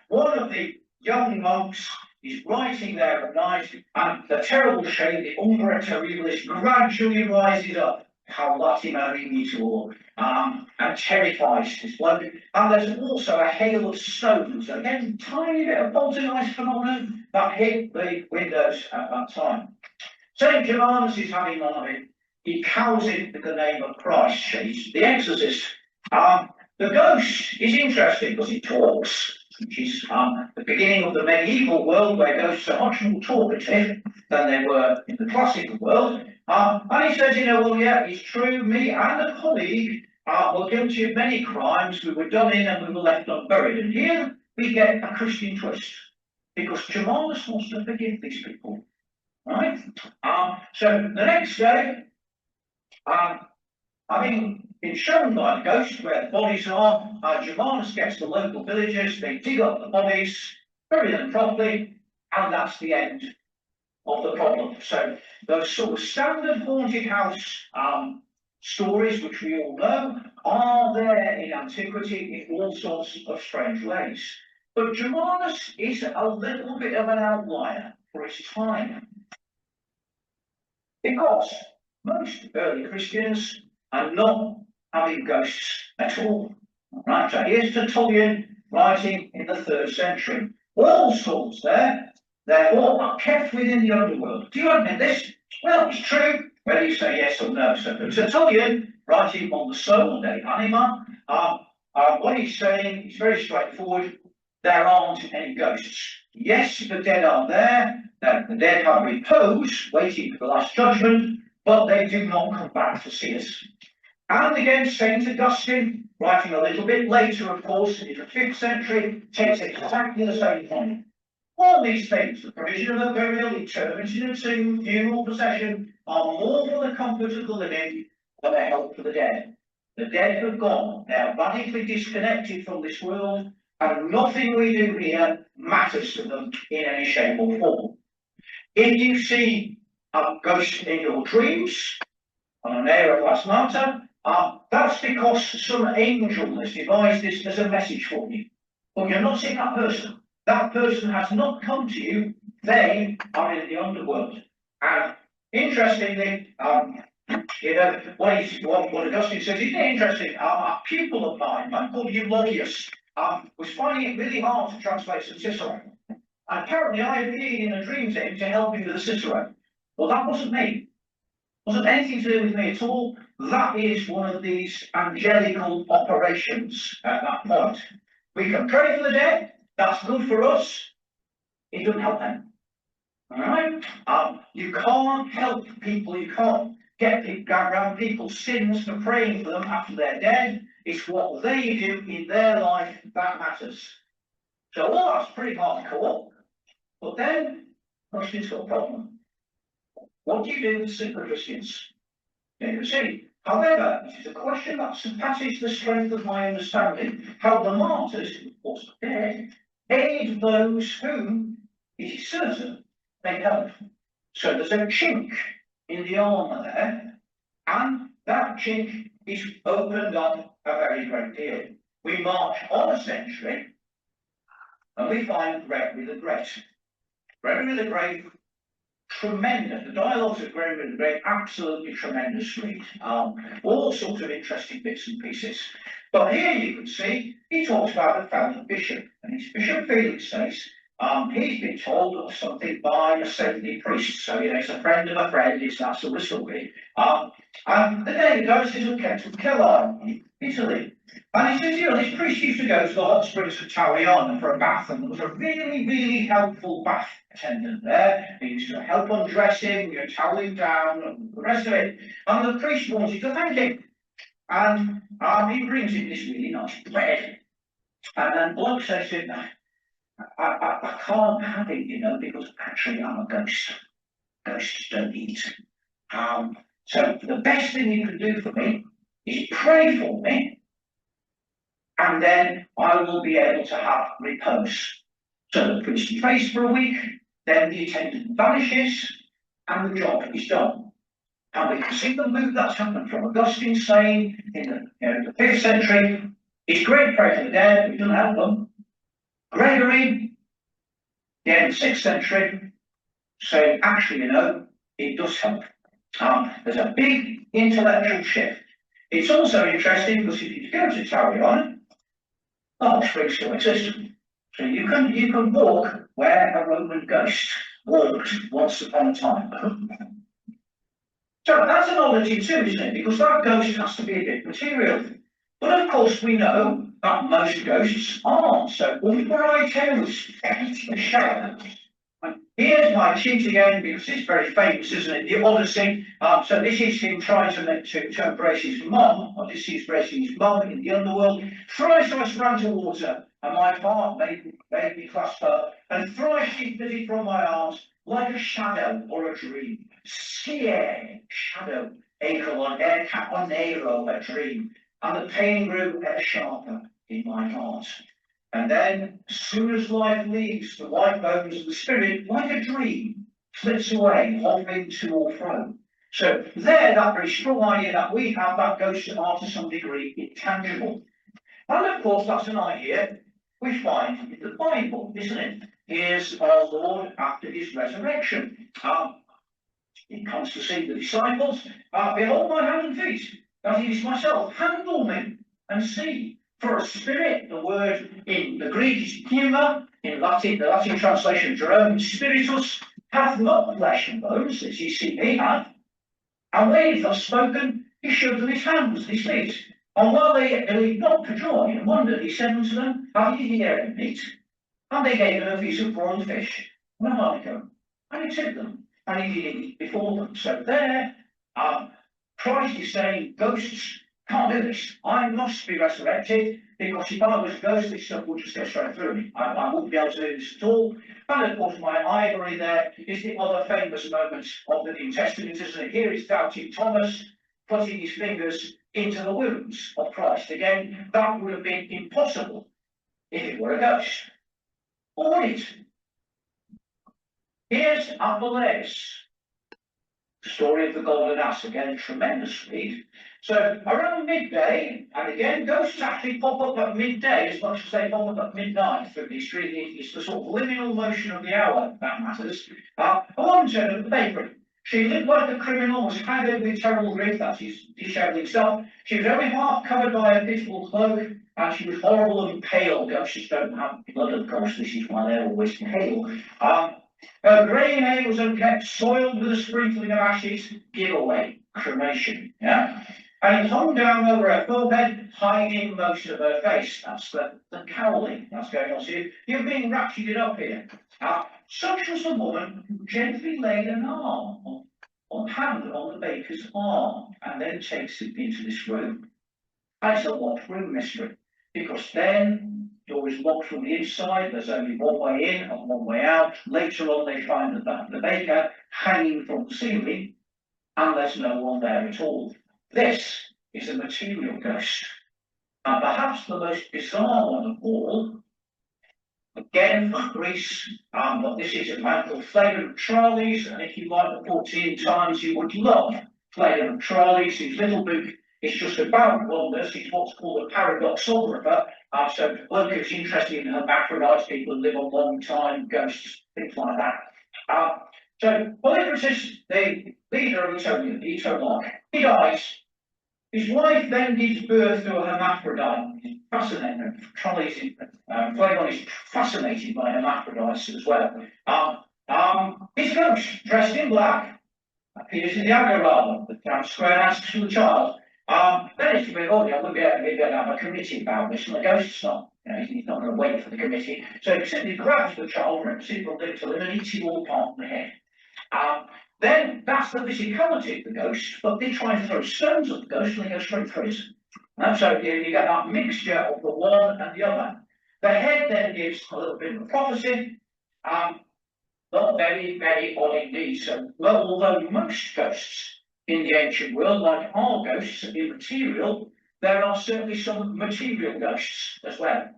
One of the young monks is writing there at night, and the terrible shade, the Umbra Terribilis, gradually rises up. How lucky Marinitor, and terrifies his bloke. And there's also a hail of stones, again, tiny bit of poltergeist phenomenon that hit the windows at that time. St. Germanus is having none of it. He cows it with the name of Christ. She's the exorcist. The ghost is interesting because it talks, which is the beginning of the medieval world where ghosts are much more talkative than they were in the classical world. And he says, well, yeah, it's true, me and a colleague were guilty of many crimes. We were done in and we were left unburied. And here we get a Christian twist, because Germanus wants to forgive these people. Right? So the next day, having been shown by the ghost where the bodies are, Germanus gets the local villagers, they dig up the bodies, bury them properly, and that's the end of the problem. So those sort of standard haunted house stories, which we all know, are there in antiquity in all sorts of strange ways. But Germanus is a little bit of an outlier for his time, because most early Christians are not having ghosts at all. Right, so here's Tertullian writing in the 3rd century. All souls there, therefore, are kept within the underworld. Do you admit this? Well, it's true, whether you say yes or no. So Tertullian, writing on the soul, the anima, what he's saying is very straightforward. There aren't any ghosts. Yes, the dead are there. The dead have repose, waiting for the last judgment, but they do not come back to see us. And again, St. Augustine, writing a little bit later, of course, in the 5th century, takes exactly the same point. All these things, the provision of a burial, eternity in a tomb, funeral procession, are more for the comfort of the living than a help for the dead. The dead have gone. They are radically disconnected from this world, and nothing we do here matters to them in any shape or form. If you see a ghost in your dreams, on an air of last matter, that's because some angel has devised this as a message for you. But you're not seeing that person. That person has not come to you. They are in the underworld. And interestingly, what Augustine says, isn't it interesting? A pupil of mine, man called Eulogius, was finding it really hard to translate some Cicero. And apparently I appeared in a dream to him to help him with the Cicero. Well, that wasn't me. Wasn't anything to do with me at all. That is one of these angelical operations at that point. We can pray for the dead. That's good for us. It doesn't help them. All right? You can't help people. You can't get around people's sins for praying for them after they're dead. It's what they do in their life that matters. So all that's pretty hardcore. But then, Christians got a problem. What do you do with super Christians? You can see. However, it is a question that surpasses the strength of my understanding. How the martyrs, who of course are dead, aid those whom it is certain they help. So there's a chink in the armour there, and that chink is opened up a very great deal. We march on a century, and we find Gregory the Great. Gregory the Great, tremendous. The dialogues of Gregory the Great, absolutely tremendous read. All sorts of interesting bits and pieces. But here you can see he talks about the founding bishop, and his Bishop Felix says, He's been told of something by a saintly priest, so it's a friend of a friend, it's that sort of story. And the day the ghost is kept to Keele, in Italy. And he says, this priest used to go to the hot springs of Tarion for a bath, and there was a really, really helpful bath attendant there. He used to help undress him, towel him down, and the rest of it. And the priest wanted to thank him. And he brings him this really nice bread. And then bloke says to him, I can't have it, because actually I'm a ghost. Ghosts don't eat. So the best thing you can do for me is pray for me, and then I will be able to have repose. So the priest prays for a week, then the attendant vanishes, and the job is done. And we can see the move that's happened from Augustine saying in the 5th century, it's great to pray for the dead, we don't help them. Gregory, the end of the 6th century, saying actually, it does help. There's a big intellectual shift. It's also interesting because if you go to Tarion, the hot springs still exist. So you can walk where a Roman ghost walked once upon a time. So that's an oddity too, isn't it? Because that ghost has to be a bit material. But of course we know that most ghosts aren't. So umbra tales, shadows. Here's my cheat again, because it's very famous, isn't it? The Odyssey. So this is him trying to embrace his mum. Odysseus embracing his mum in the underworld. Thrice I sprang to water, and my heart made me clasp her. And thrice she flitted from my arms, like a shadow or a dream. Skie, shadow, aeron, air cap on nero, a dream. And the pain grew ever sharper in my heart. And then, as soon as life leaves the white bones of the spirit, like a dream, flits away, hovering to or fro. So there, that very strong idea that we have, that ghosts are to some degree intangible. And of course, that's an idea we find in the Bible, isn't it? Here's our Lord after his resurrection. He comes to see the disciples. Behold my hands and feet, that it is myself. Handle me and see. For a spirit, the word in the Greek is pneuma, in Latin, the Latin translation Jerome, spiritus, hath not flesh and bones, as ye see me have. And when he had thus spoken, he showed them his hands, his feet. And while they believed not for joy and wondered, he said unto them, have ye here any meat? And they gave him a piece of broiled fish and a honeycomb. And he took them, and he did eat before them. So there, Christ is saying, ghosts can't do this. I must be resurrected, because if I was a ghost, this stuff would just go straight through me. I wouldn't be able to do this at all. And of course, my ivory there is the other famous moment of the New Testament, isn't it? Here is doubting Thomas putting his fingers into the wounds of Christ. Again, that would have been impossible if it were a ghost. Or would it? Here's Apollonius. The story of the golden ass, again, tremendous read. So around midday, and again, ghosts actually pop up at midday as much as they pop up at midnight through history. It's the sort of liminal motion of the hour that matters. A woman turned at the bakery. She lived like a criminal, was haggard with terrible grief, that's his disheveling stuff. She was only half covered by a pitiful cloak, and she was horrible and pale. Ghosts don't have blood, of course, this is why they're always pale. Her grey hair was unkept, soiled with a sprinkling of ashes, giveaway, cremation, yeah? And it hung down over her forehead, hiding most of her face. That's the cowling that's going on. So you're being ratcheted up here. Such was the woman who gently laid an arm on hand on the baker's arm, and then takes it into this room. And it's a locked room mystery, because then the door is locked from the inside, there's only one way in and one way out. Later on they find the baker hanging from the ceiling, and there's no one there at all. This is a material ghost. And perhaps the most bizarre one of all, again from Greece, but this is a man called Phlegon of Tralles, and if you like the 14 times, you would love Phlegon of Tralles. His little book is just about wonders. He's what's called a paradoxographer. So one who's interested in hermaphrodites, people who live a long time, ghosts, things like that. So Polycrates, the leader of the Etoniarch, he dies. His wife then gives birth to a hermaphrodite. fascinated. Phlegon is fascinated by hermaphrodites as well. His ghost, dressed in black, appears in the agora, the square asks to the child. Then it's a bit odd, I'm going to have a committee about this, and the ghost's not. He's not going to wait for the committee. So he simply grabs the child, rips it from little him, and eats it all apart from the head. Then that's the physicality of the ghost, but they try and throw stones at the ghost and they go straight through it. And so you get that mixture of the one and the other. The head then gives a little bit of a prophecy. Not very, very odd indeed. So, well, although most ghosts in the ancient world, like our ghosts, are immaterial, there are certainly some material ghosts as well.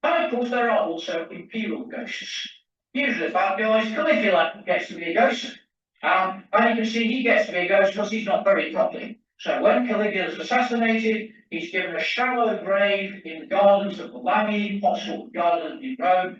And of course, there are also imperial ghosts. Usually the bad guys, Caligula gets to be a ghost. And you can see he gets to be a ghost because he's not buried properly. So when Caligula is assassinated, he's given a shallow grave in the gardens of the Lamy, possible garden in Rome.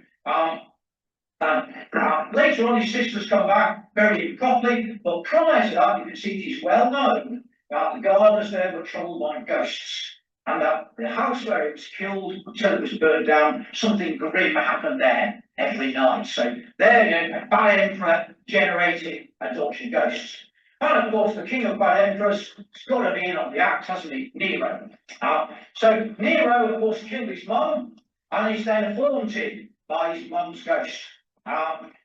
Later on, his sisters come back, bury him properly, but prior to that, you can see it is well known that the gardeners there were troubled by ghosts, and that the house where he was killed, until it was burned down, something grim happened there every night. So there you go, a bad emperor generating a dodgy ghosts. And of course, the king of bad emperors has got to be in on the act, hasn't he? Nero. So Nero, of course, killed his mum, and he's then haunted by his mum's ghost.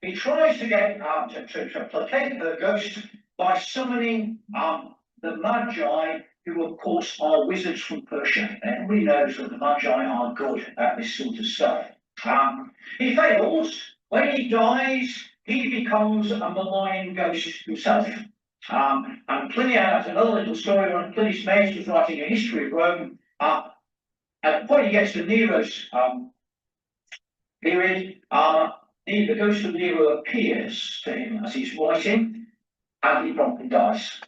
He tries to get to placate the ghost by summoning the Magi, who of course are wizards from Persia. Everybody knows that the Magi are good at this sort of stuff. He fails. When he dies, he becomes a malign ghost himself. And Pliny has another little story when Pliny's mate was writing a history of Rome. When he gets to Nero's period, the ghost of Nero appears to him as he's writing, and he promptly dies.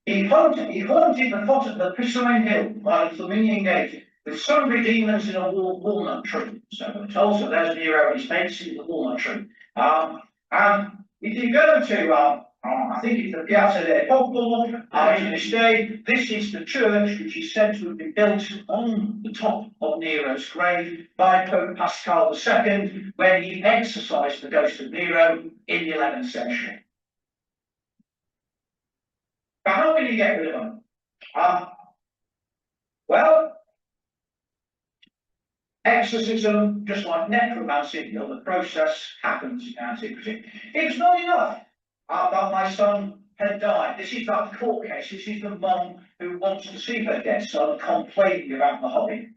He haunted the foot of the Pisarine Hill by the Flaminian Gate with sundry demons in a walnut tree. So it's also there's Nero and his mates in the walnut tree. And if you go to I think it's the Piazza del Popolo, to this day, this is the church which is said to have been built on the top of Nero's grave by Pope Pascal II when he exorcised the ghost of Nero in the 11th century. But how can you get rid of them? Well, exorcism, just like necromancy, the process happens in antiquity. It's not enough that my son had died. This is that court case. This is the mum who wants to see her dead son complaining about the hobby.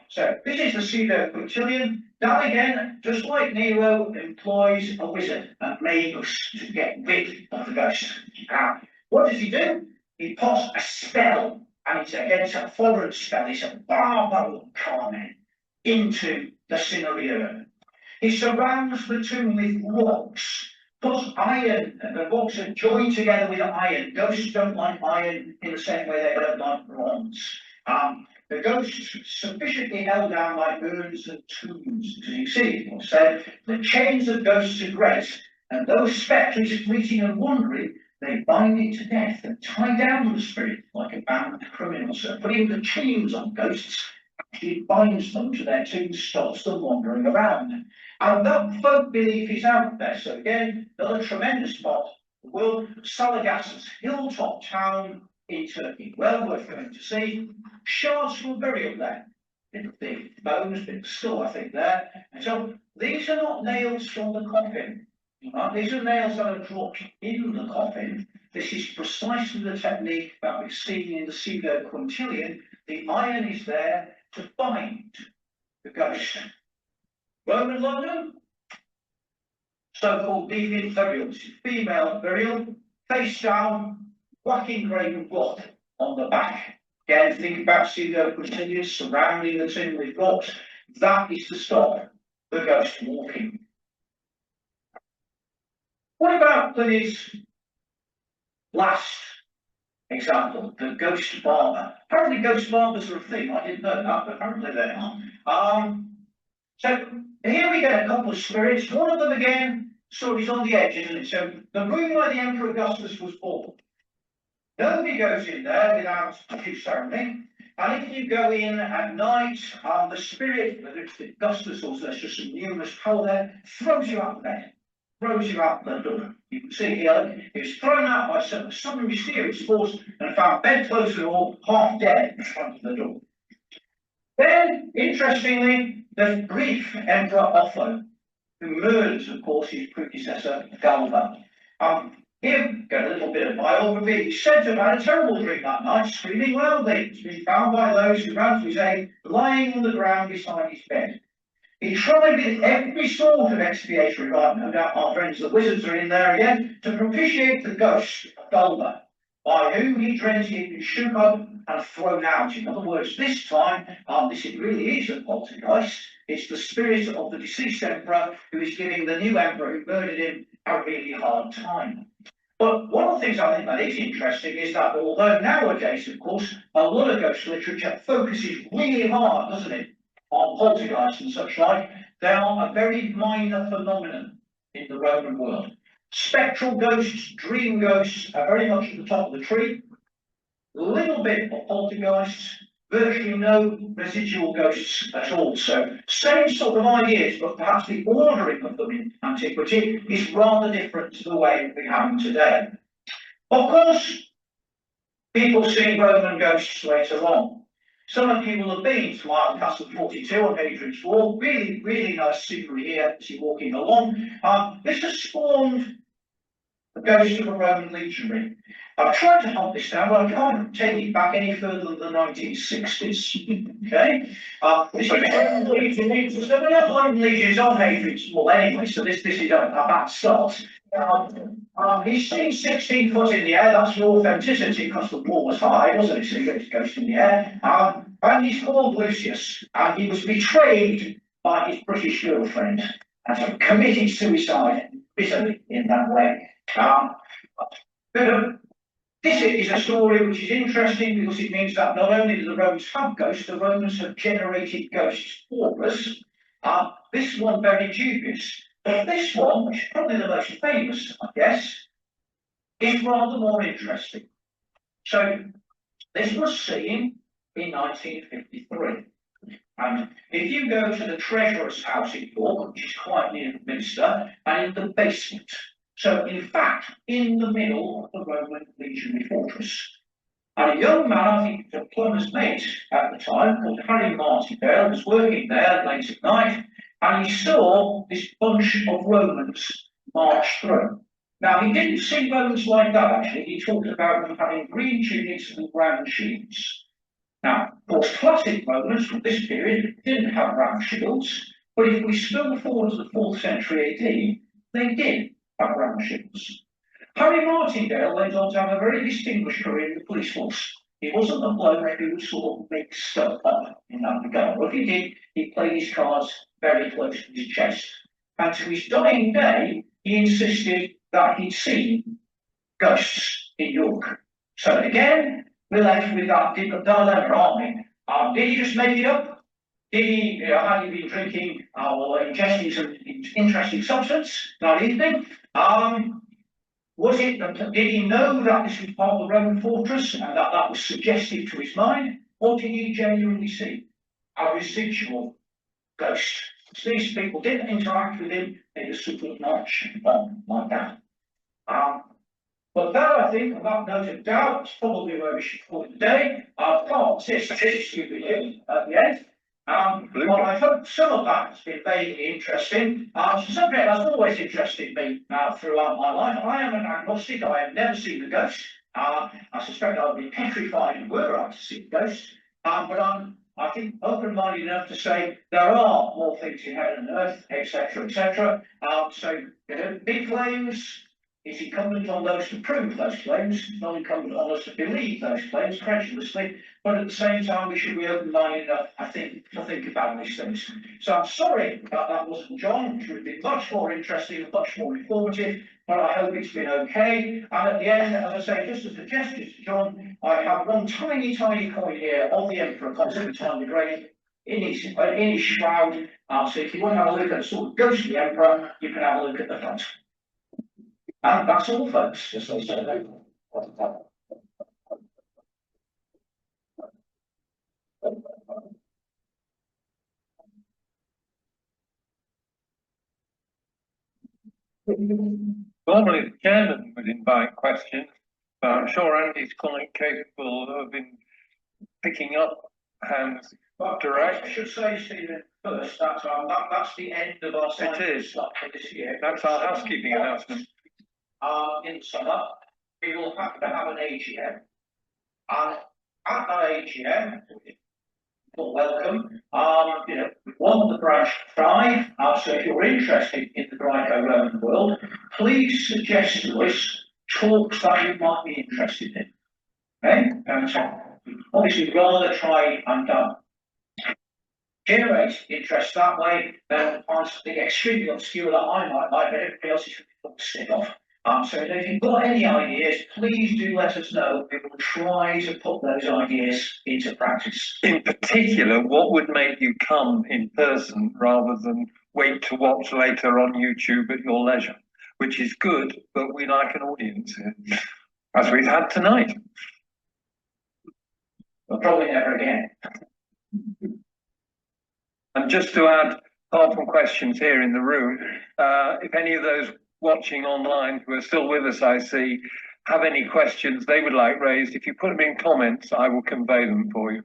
So this is the pseudo quintillion. That again, just like Nero, employs a wizard, a magus, to get rid of the ghost. What does he do? He puts a spell, and it's a foreign spell. It's a barbaro carmen into the cinerary. He surrounds the tomb with rocks. Puts iron, and the rocks are joined together with iron. Ghosts don't like iron in the same way they don't like bronze. The ghosts sufficiently held down by urns and tombs. As you see, it said, the chains of ghosts are great, and those spectres fleeting and wandering, they bind it to death and tie down the spirit like a band of criminals. So putting the chains on ghosts actually binds them to their tombs, stops them wandering around. And that folk belief is out there. So again, another tremendous spot, the world, Salagas's hilltop town in Turkey. Well worth going to see. Shards from burial there. Bit of the bones, bit of skull, I think, there. And so these are not nails from the coffin. These are nails that are dropped in the coffin. This is precisely the technique that we've seen in the pseudo quintillion. The iron is there to bind the ghost. Roman London, so-called deviant burial. This is female burial, face down, black engraved block on the back. Again, think about pseudo quintillion surrounding the tomb with rocks. That is to stop the ghost walking. What about Pliny's last example, the ghost barber? Apparently ghost barbers are a thing. I didn't know that, but apparently they are. So here we get a couple of spirits. One of them again, story's on the edge, isn't it? So the room where the Emperor Augustus was born. Nobody goes in there without due ceremony. And if you go in at night, the spirit, whether it's the Augustus or there's just some numerous power there, throws you out of bed, throws you out the door. You can see here, he was thrown out by some mysterious force and found bedclothes and all half dead in front of the door. Then, interestingly, the Greek Emperor Otho, who murders, of course, his predecessor, Galba. Him, get a little bit of biography, he said to have had a terrible dream that night, screaming loudly, to be found by those who ran to his aid, lying on the ground beside his bed. He tried with every sort of expiatory rite, no doubt our friends the wizards are in there again, to propitiate the ghost of Galba, by whom he dreamt he had been shook up and thrown out. In other words, this time, this really is a poltergeist. It's the spirit of the deceased emperor who is giving the new emperor who murdered him a really hard time. But one of the things I think that is interesting is that although nowadays, of course, a lot of ghost literature focuses really hard, doesn't it, on poltergeists and such like, they are a very minor phenomenon in the Roman world. Spectral ghosts, dream ghosts are very much at the top of the tree. A little bit of poltergeists, virtually no residual ghosts at all. So same sort of ideas, but perhaps the ordering of them in antiquity is rather different to the way we have them today. Of course, people see Roman ghosts later on. Some of you will have been to Iron Castle 42 on Hadrian's Wall. Really, really nice scenery here as you're walking along. This has spawned the ghost of a Roman legionary. I've tried to hunt this down, but I can't take it back any further than the 1960s. Okay? This is Roman legionary. So we have Roman legions on Hadrian's Wall anyway, so this is a bad start. He's seen 16 foot in the air, that's for authenticity because the wall was high, wasn't it? So he got his ghost in the air. And he's called Lucius, and he was betrayed by his British girlfriend and so committed suicide bitterly in that way. This is a story which is interesting because it means that not only do the Romans have ghosts, the Romans have generated ghosts for us. This one very dubious. But this one, which is probably the most famous, I guess, is rather more interesting. So this was seen in 1953. And if you go to the Treasurer's house in York, which is quite near the Minster, and in the basement, so in fact, in the middle of the Roman legionary fortress, and a young man, I think the plumber's mate at the time, called Harry Martindale, was working there late at night, and he saw this bunch of Romans march through. Now, he didn't see Romans like that, actually. He talked about them having green tunics and round shields. Now, of course, classic Romans from this period didn't have round shields, but if we spill forward to the 4th century AD, they did have round shields. Harry Martindale went on to have a very distinguished career in the police force. He wasn't a bloke who would sort of make stuff up in that regard. But if he did, he played his cards very close to his chest. And to his dying day, he insisted that he'd seen ghosts in York. So again, we're left with that dilemma, aren't we? Did he just make it up? Did he, had he been drinking or ingesting some interesting substance that evening? Did he know that this was part of the Roman fortress and that was suggestive to his mind? Or did he genuinely see a residual ghost? So these people didn't interact with him, they just sort of marched on like that. But that, I think, on that note of doubt, is probably where we should call it today. I've got statistics at the end. Well, I hope some of that has been vaguely interesting. It's a subject that's always interested me throughout my life. I am an agnostic. I have never seen a ghost. I suspect I would be petrified were I to see a ghost. But I'm, I think, open-minded enough to say there are more things in heaven and earth, etc., etc. So, big claims. It's incumbent on those to prove those claims. It's not incumbent on us to believe those claims credulously, but at the same time, we should be open-minded enough, I think, to think about these things. So I'm sorry that wasn't John, which would have been much more interesting and much more informative, but I hope it's been okay. And at the end, as I say, just as a gesture to John, I have one tiny, tiny coin here of the Emperor Constantine the Great in his shroud. So if you want to have a look at a sort of ghostly emperor, you can have a look at the front. And that's all, folks, just as I said. Normally, the chairman would invite questions, but I'm sure Andy's quite capable of picking up hands direct. I should say, Stephen, first, that's the end of our cycle stuff for this year. That's our housekeeping announcement. In the summer, we will have to have an AGM. And at that AGM, you're welcome. We want the branch to thrive. So if you're interested in the Greco-Roman world, please suggest to us talks that you might be interested in. Okay? And so, obviously, rather try and generate interest that way than find something extremely obscure that I might like, but everybody else is stick off. So if you've got any ideas, please do let us know. We will try to put those ideas into practice. In particular, what would make you come in person rather than wait to watch later on YouTube at your leisure, which is good, but we like an audience here, as we've had tonight. But probably never again. And just to add, apart from questions here in the room, if any of those watching online who are still with us, I see, have any questions they would like raised, if you put them in comments, I will convey them for you.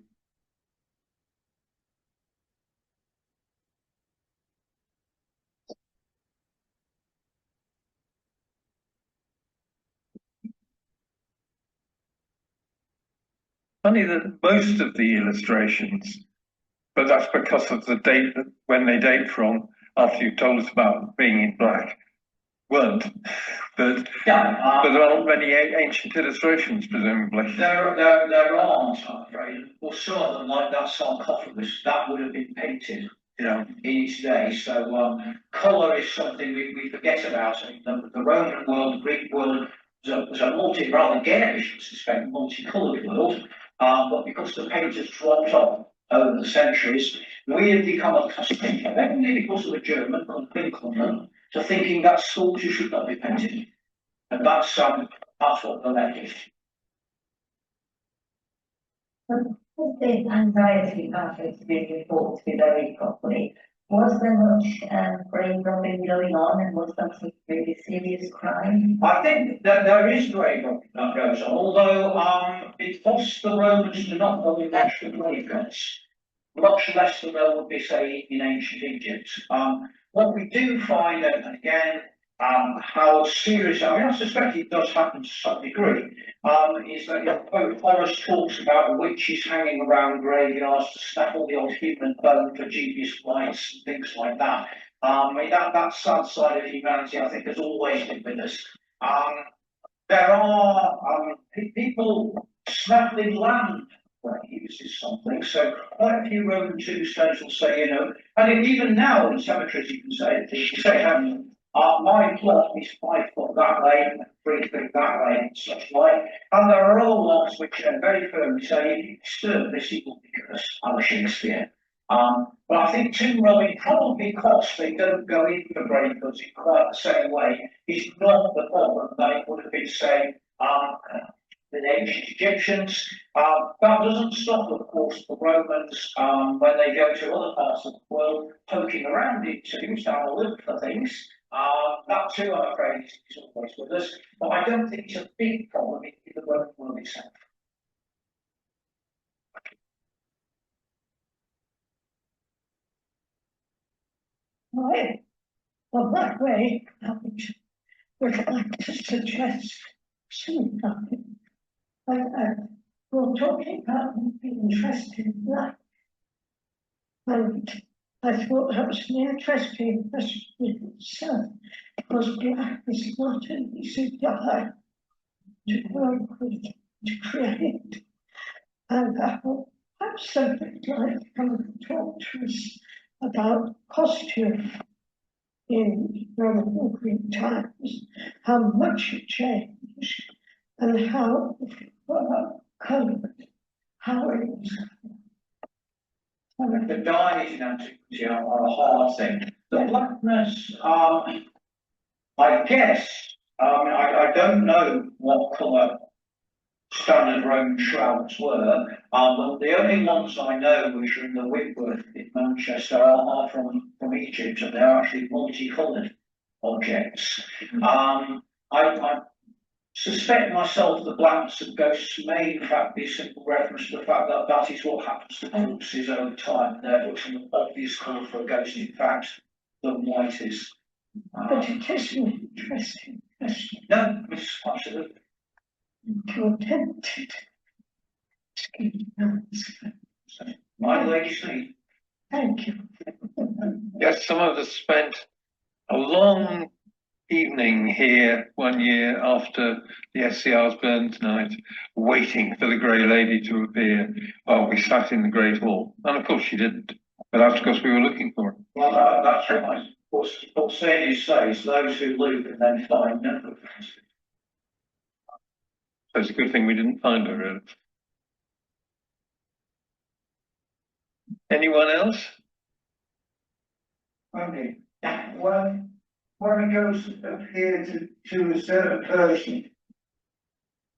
Funny that most of the illustrations, but that's because of the date that when they date from, after you told us about being in black, weren't. But there aren't many ancient illustrations, presumably. There aren't, I'm afraid. Well, some of them, like that sarcophagus, that would have been painted in its day. So colour is something we forget about. The Roman world, the Greek world was a rather garish, I suspect, multicoloured world. But because the painters dropped off over the centuries, we have become accustomed, maybe because of the German called Winkelmann, to thinking that sculpture should not be painted. And that's what the left is. With the anxiety after it's been reported to be very properly, was there much brain robbing going on, and was that a really serious crime? I think that there is grave robbing that goes on, although because the Romans do not really much the graveyards, much less than there would be, say, in ancient Egypt. What we do find, and again, how serious, I mean, I suspect it does happen to some degree, is that Horace talks about witches hanging around graveyards to snap all the old human bone for dubious flights and things like that. I mean, that sad side of humanity, I think, has always been with us. There are people snapping land uses something. So quite a few Roman tombstones will say, and even now in cemeteries you can say, my plot is 5 foot that way, 3 feet that way, and such like. And there are all lots which very firmly say, if you disturb this, it will be cursed, a Shakespeare. But I think tomb robbing, probably because they don't go in for grave goods in quite the same way, is not the problem that it would have been, say, the ancient Egyptians. That doesn't stop, of course, the Romans when they go to other parts of the world, poking around in tombs to have a look for things. That too, I'm afraid, is always with us. But I don't think it's a big problem in the Roman world itself. Right. Well, that way, I would like to suggest something. We're talking about being interested in that. And I thought that was an interesting question in itself, because black is not an easy dye to work with, to create. And perhaps something like come and talk to us about costume in Roman Greek times, how much it changed, and how coloured, how it was. The dyes in antiquity are a hard thing. The blackness, I guess, I don't know what colour standard Roman shrouds were, but the only ones I know which are in the Whitworth in Manchester are from Egypt, and they're actually multicoloured objects. I suspect myself the blackness of ghosts may in fact be a simple reference to the fact that that is what happens to corpses over time, and therefore it's an obvious colour for a ghost, in fact, than white is. But it is an interesting question. No, it's absolutely. You're tempted to give an answer. My lady sleep. Thank you. Yes, some of us spent a long evening here one year after the SCRs burned tonight, waiting for the Grey Lady to appear while we sat in the Great Hall. And of course she didn't, but that's because we were looking for her. Well, that's right. What Salius says, those who look and then find never find. So it's a good thing we didn't find her, really. Anyone else? Okay, when a ghost appears to a certain person,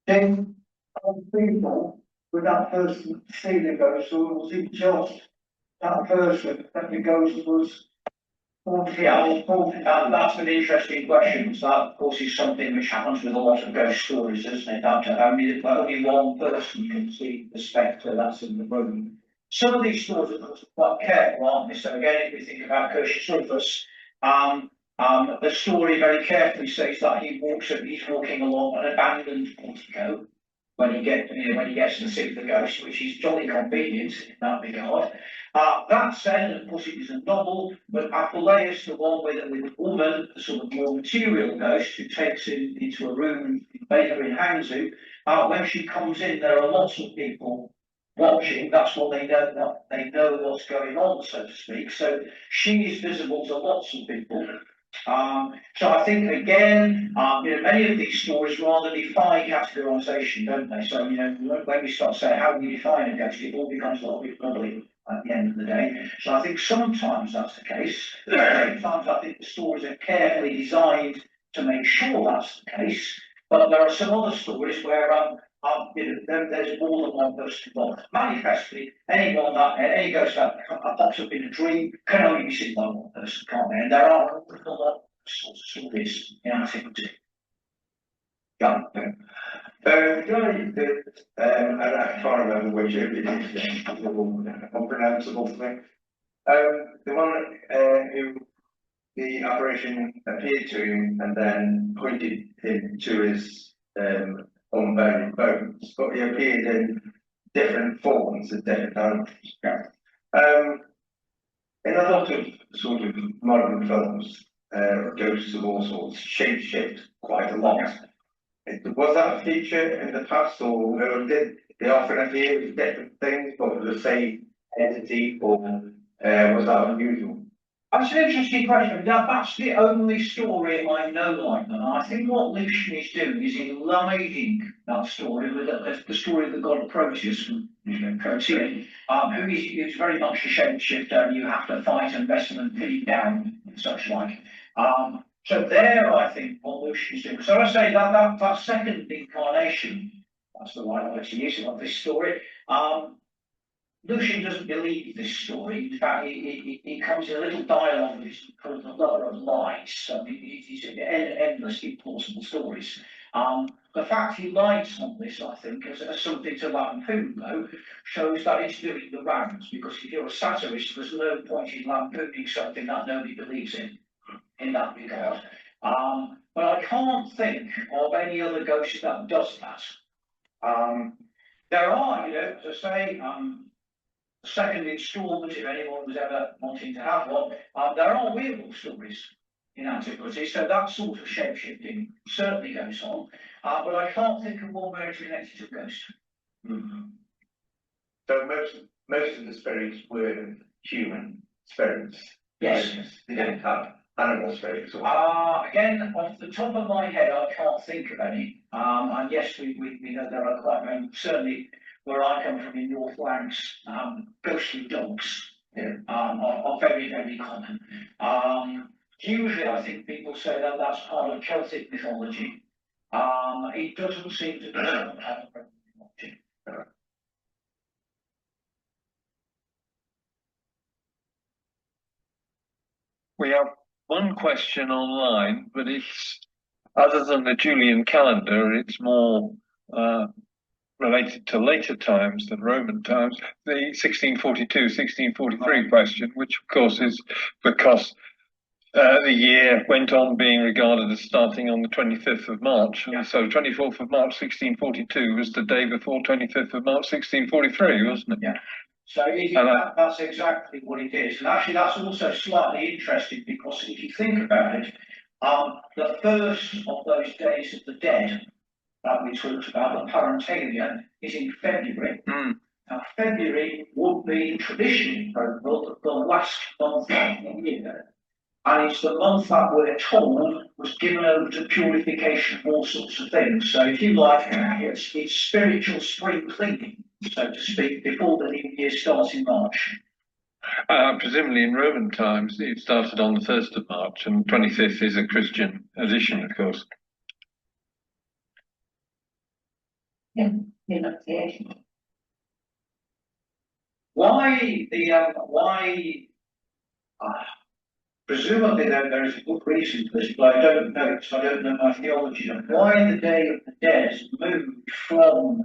then other people with that person see the ghost, or was it just that person that the ghost was haunting? That's an interesting question. So that, of course, is something which happens with a lot of ghost stories, isn't it? That only one person can see the spectre that's in the room. Some of these stories are quite careful, aren't they? So again, if we think about Curtius Rufus, the story very carefully says that he's walking along an abandoned portico when he gets to see the ghost, which is jolly convenient in that regard. That said, and of course it is a novel, but Apuleius, the one with a woman, the sort of more material ghost who takes him into a room in Baker in Hangzhou, when she comes in, there are lots of people watching. That's what they know what's going on, so to speak. So she is visible to lots of people. So I think again, many of these stories rather defy categorisation, don't they? So when we start saying how we define a ghost, it all becomes a little bit wobbly at the end of the day. So I think sometimes that's the case. Sometimes I think the stories are carefully designed to make sure that's the case. But there are some other stories where there's more than one person involved. Manifestly, any ghost that pops up in a dream can only be seen by one person, can't they? And there are a lot of sorts of stories in antiquity. Yeah. The guy that, and I can't remember which it is, unpronounceable thing. The one who the apparition appeared to him and then pointed him to his unburied bones, but he appeared in different forms at different times. Yeah. In a lot of sort of modern films, ghosts of all sorts shape shift quite a lot. Was that a feature in the past, or did they often appear as different things, but the same entity, or was that unusual? That's an interesting question. That's the only story I know like that. And I think what Lucian is doing is eliding that story with the story of the god Proteus from Protean, who is very much a shapeshifter, and you have to fight and wrestle and pin him down and such like. So there, I think what Lucian is doing. So I say that second incarnation, that's the right way to use it of this story. Lucian doesn't believe this story. In fact, he comes in a little dialogue with called the lover of lies. So he's endlessly plausible stories. The fact he lies on this, I think, as something to lampoon, though, shows that it's doing the rounds. Because if you're a satirist, there's no point in lampooning something that nobody believes in that regard. But I can't think of any other ghost that does that. There are, as I say, second instalment, if anyone was ever wanting to have one, there are werewolf stories in antiquity, so that sort of shape-shifting certainly goes on, but I can't think of one where it's connected to a ghost. Mm-hmm. So most of the spirits were human spirits. Yes. They didn't have animal spirits. Again, off the top of my head, I can't think of any. And yes, we know there are quite many, certainly where I come from in North Lancs, ghostly dogs are very, very common. Usually, I think people say that that's part of Celtic mythology. It doesn't seem to be mythology. We have one question online, but it's other than the Julian calendar, it's more related to later times than Roman times. The 1642-1643 question, which of course is because the year went on being regarded as starting on the 25th of March. And so 24th of March 1642 was the day before 25th of March 1643, wasn't it? Yeah. So that's exactly what it is. And actually that's also slightly interesting because if you think about it, the first of those days of the dead that we talked about, the Parentalia, is in February. Now February would be traditionally the last month of the year. And it's the month that we're told was given over to purification of all sorts of things. So if you like, it's spiritual spring cleaning, so to speak, before the new year starts in March. Presumably in Roman times, it started on the 1st of March, and 25th is a Christian addition, of course. Yeah, the Annunciation. Presumably there is a good reason for this, but I don't know it, so I don't know my theology on why the Day of the Dead moved from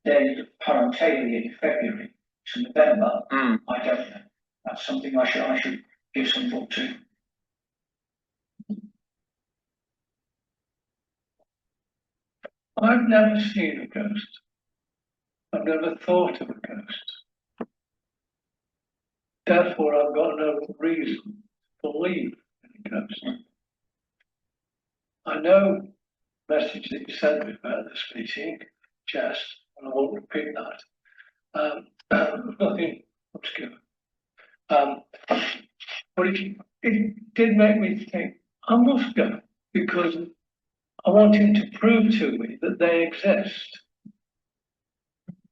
the days of Parentalia in February to November. I don't know. That's something I should give some thought to. I've never seen a ghost. I've never thought of a ghost. Therefore, I've got no reason to believe in a ghost. I know the message that you sent me about this meeting, jest, and I won't repeat that. Nothing obscure. But it did make me think, I must go, because I want him to prove to me that they exist.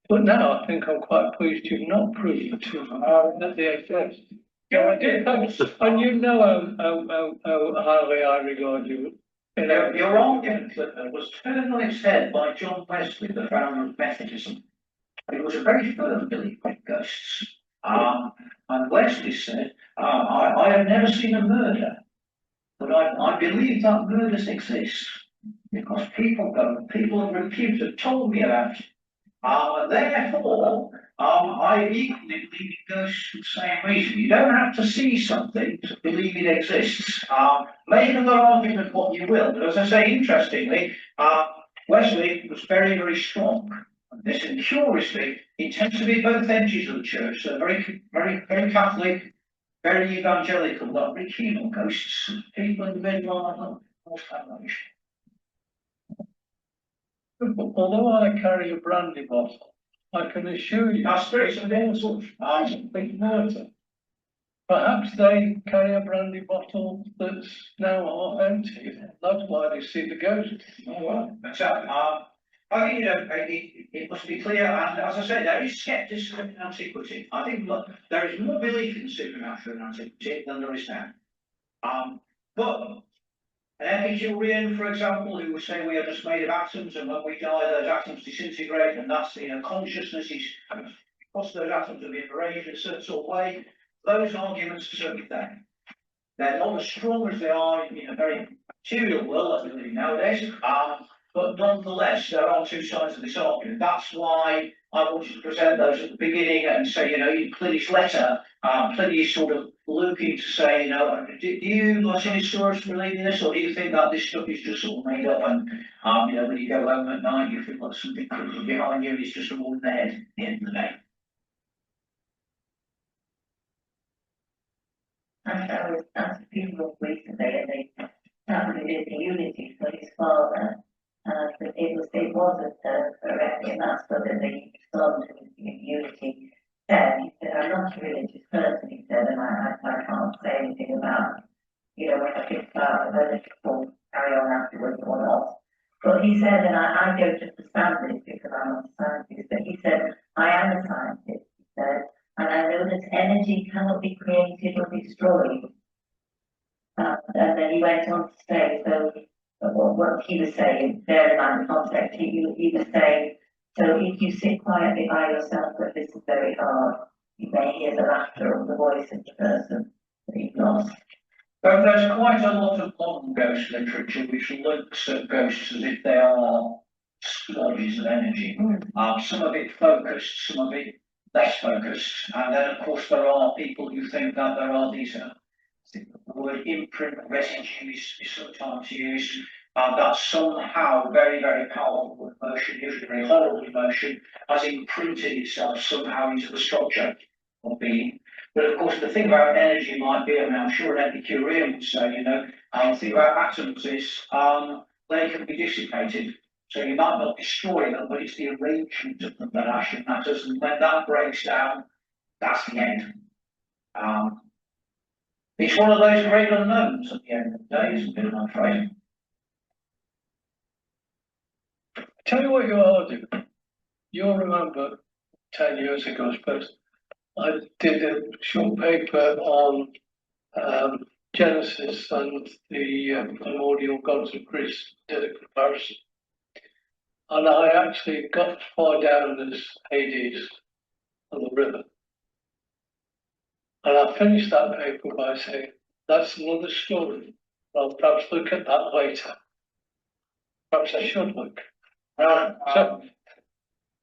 But now I think I'm quite pleased you've not proved to me that they exist. Yeah, I did. And you know how highly I regard you. Your argument was turned on its head by John Wesley, the founder of Methodism. He was a very firm believer in ghosts. And Wesley said, I have never seen a murder, but I believe that murders exist because people have reputed, told me about it. And therefore, I equally believe in ghosts for the same reason. You don't have to see something to believe it exists. Make of the argument what you will, but as I say, interestingly, Wesley was very, very strong. This, and curiously, he tends to be both edges of the church, so very, very, very Catholic, very evangelical, but very keen on ghosts. People in the middle are most Catholic. Although I carry a brandy bottle, I can assure you. Our spirits and angels. Big murder. Perhaps they carry a brandy bottle that's now half empty. That's why they see the ghost. Oh, well, exactly. I think, it must be clear, and as I say, there is scepticism in antiquity. I think there is more belief in the supernatural in antiquity than there is now. But an Epicurean, for example, who would say we are just made of atoms, and when we die, those atoms disintegrate, and that's, consciousness is, because those atoms have been arranged in a certain sort of way, those arguments are certainly there. They're not as strong as they are in a very material world that we live in nowadays, but nonetheless, there are two sides of this argument. That's why I wanted to present those at the beginning and say, in Pliny's letter, Pliny is sort of looking to say, do you, like any historians, believe in this, or do you think that this stuff is just sort of made up and, when you go home at night, you feel like something creeping behind you and it's just all in the head at the end of the day? I was at a funeral recently and they celebrated the unity for his father. But it wasn't correct, and that's what the son to unity said. He said, I'm not a religious person, he said, and I can't say anything about, when I think about whether people carry on afterwards or not. But he said, and I don't understand this because I'm not a scientist, but he said, I am a scientist, he said, and I know that energy cannot be created or destroyed. And then he went on to say, so what he was saying, bear in mind the context, he was saying, so if you sit quietly by yourself, but this is very hard, you may hear the laughter or the voice of the person that you've lost. There's quite a lot of modern ghost literature which looks at ghosts as if they are stories of energy. Some of it focused, some of it less focused. And then, of course, there are people who think that there are these, I think the word imprint residue is sometimes used, that somehow very, very powerful emotion, usually very horrible emotion, has imprinted itself somehow into the structure of being. But of course, the thing about energy might be, I mean, I'm sure an Epicurean would say, the thing about atoms is they can be dissipated. So you might not destroy them, but it's the arrangement of them that actually matters. And when that breaks down, that's the end. It's one of those great unknowns at the end of the day, isn't it, I'm afraid? Tell you what you are doing. You'll remember 10 years ago, I suppose, I did a short paper on Genesis and the primordial gods of Greece, did a comparison. And I actually got far down as Hades on the river. And I finished that paper by saying, that's another story. I'll perhaps look at that later. Perhaps I should look. So,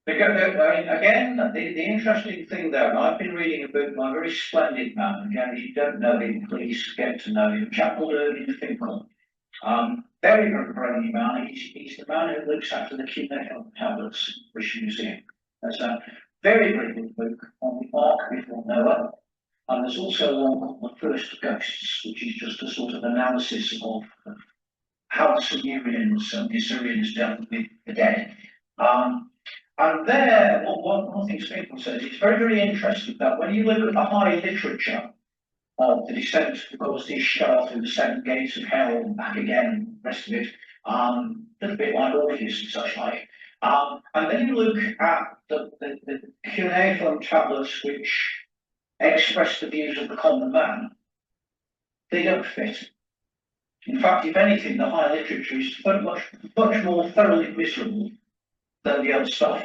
Again, the interesting thing there, and I've been reading a book by a very splendid man, again, if you don't know him, please get to know him, a chap called Irving Finkel. Very, very brilliant man. He's the man who looks after the Keele tablets in the British Museum. There's a very, very good book on the Ark before Noah. And there's also one called The First Ghosts, which is just a sort of analysis of how the Sumerians and the Assyrians dealt with the dead. And there, one of the things people says, it's very, very interesting that when you look at the high literature of the descent of course Ishtar through the seven gates of hell and back again and the rest of it, a little bit like Orpheus and such like. And then you look at the cuneiform tablets which express the views of the common man, they don't fit. In fact, if anything, the higher literature is much more thoroughly miserable than the other stuff.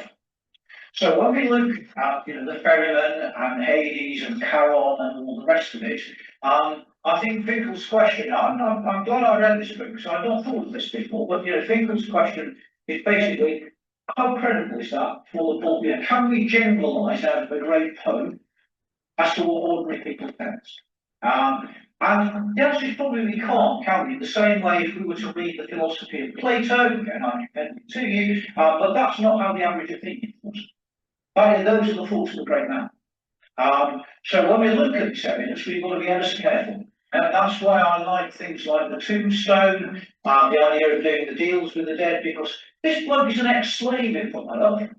So when we look at the ferryman and Hades and Charon and all the rest of it, I think Finkel's question, I'm glad I read this book, so I've not thought of this before, but Finkel's question is basically, how credible is that for the book? Can we generalise out of a great poem as to what ordinary people think? And the answer is probably we can't, can we? The same way if we were to read the philosophy of Plato, again I defend it to you, but that's not how the average of thinking was. But those are the thoughts of the great man. So when we look at this evidence, we've got to be ever so careful. And that's why I like things like the tombstone, the idea of doing the deals with the dead, because this bloke is an ex-slave, if I love.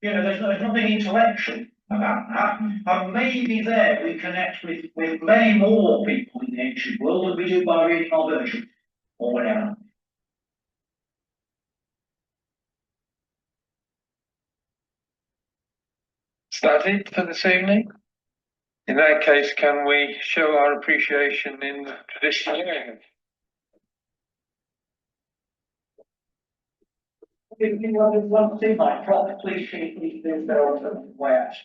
There's nothing intellectual about that. And maybe there we connect with many more people in the ancient world than we do by reading our version or whatever. Is that it for this evening? In that case, can we show our appreciation in the traditional way? If you want to see my prop, please do so on the way out.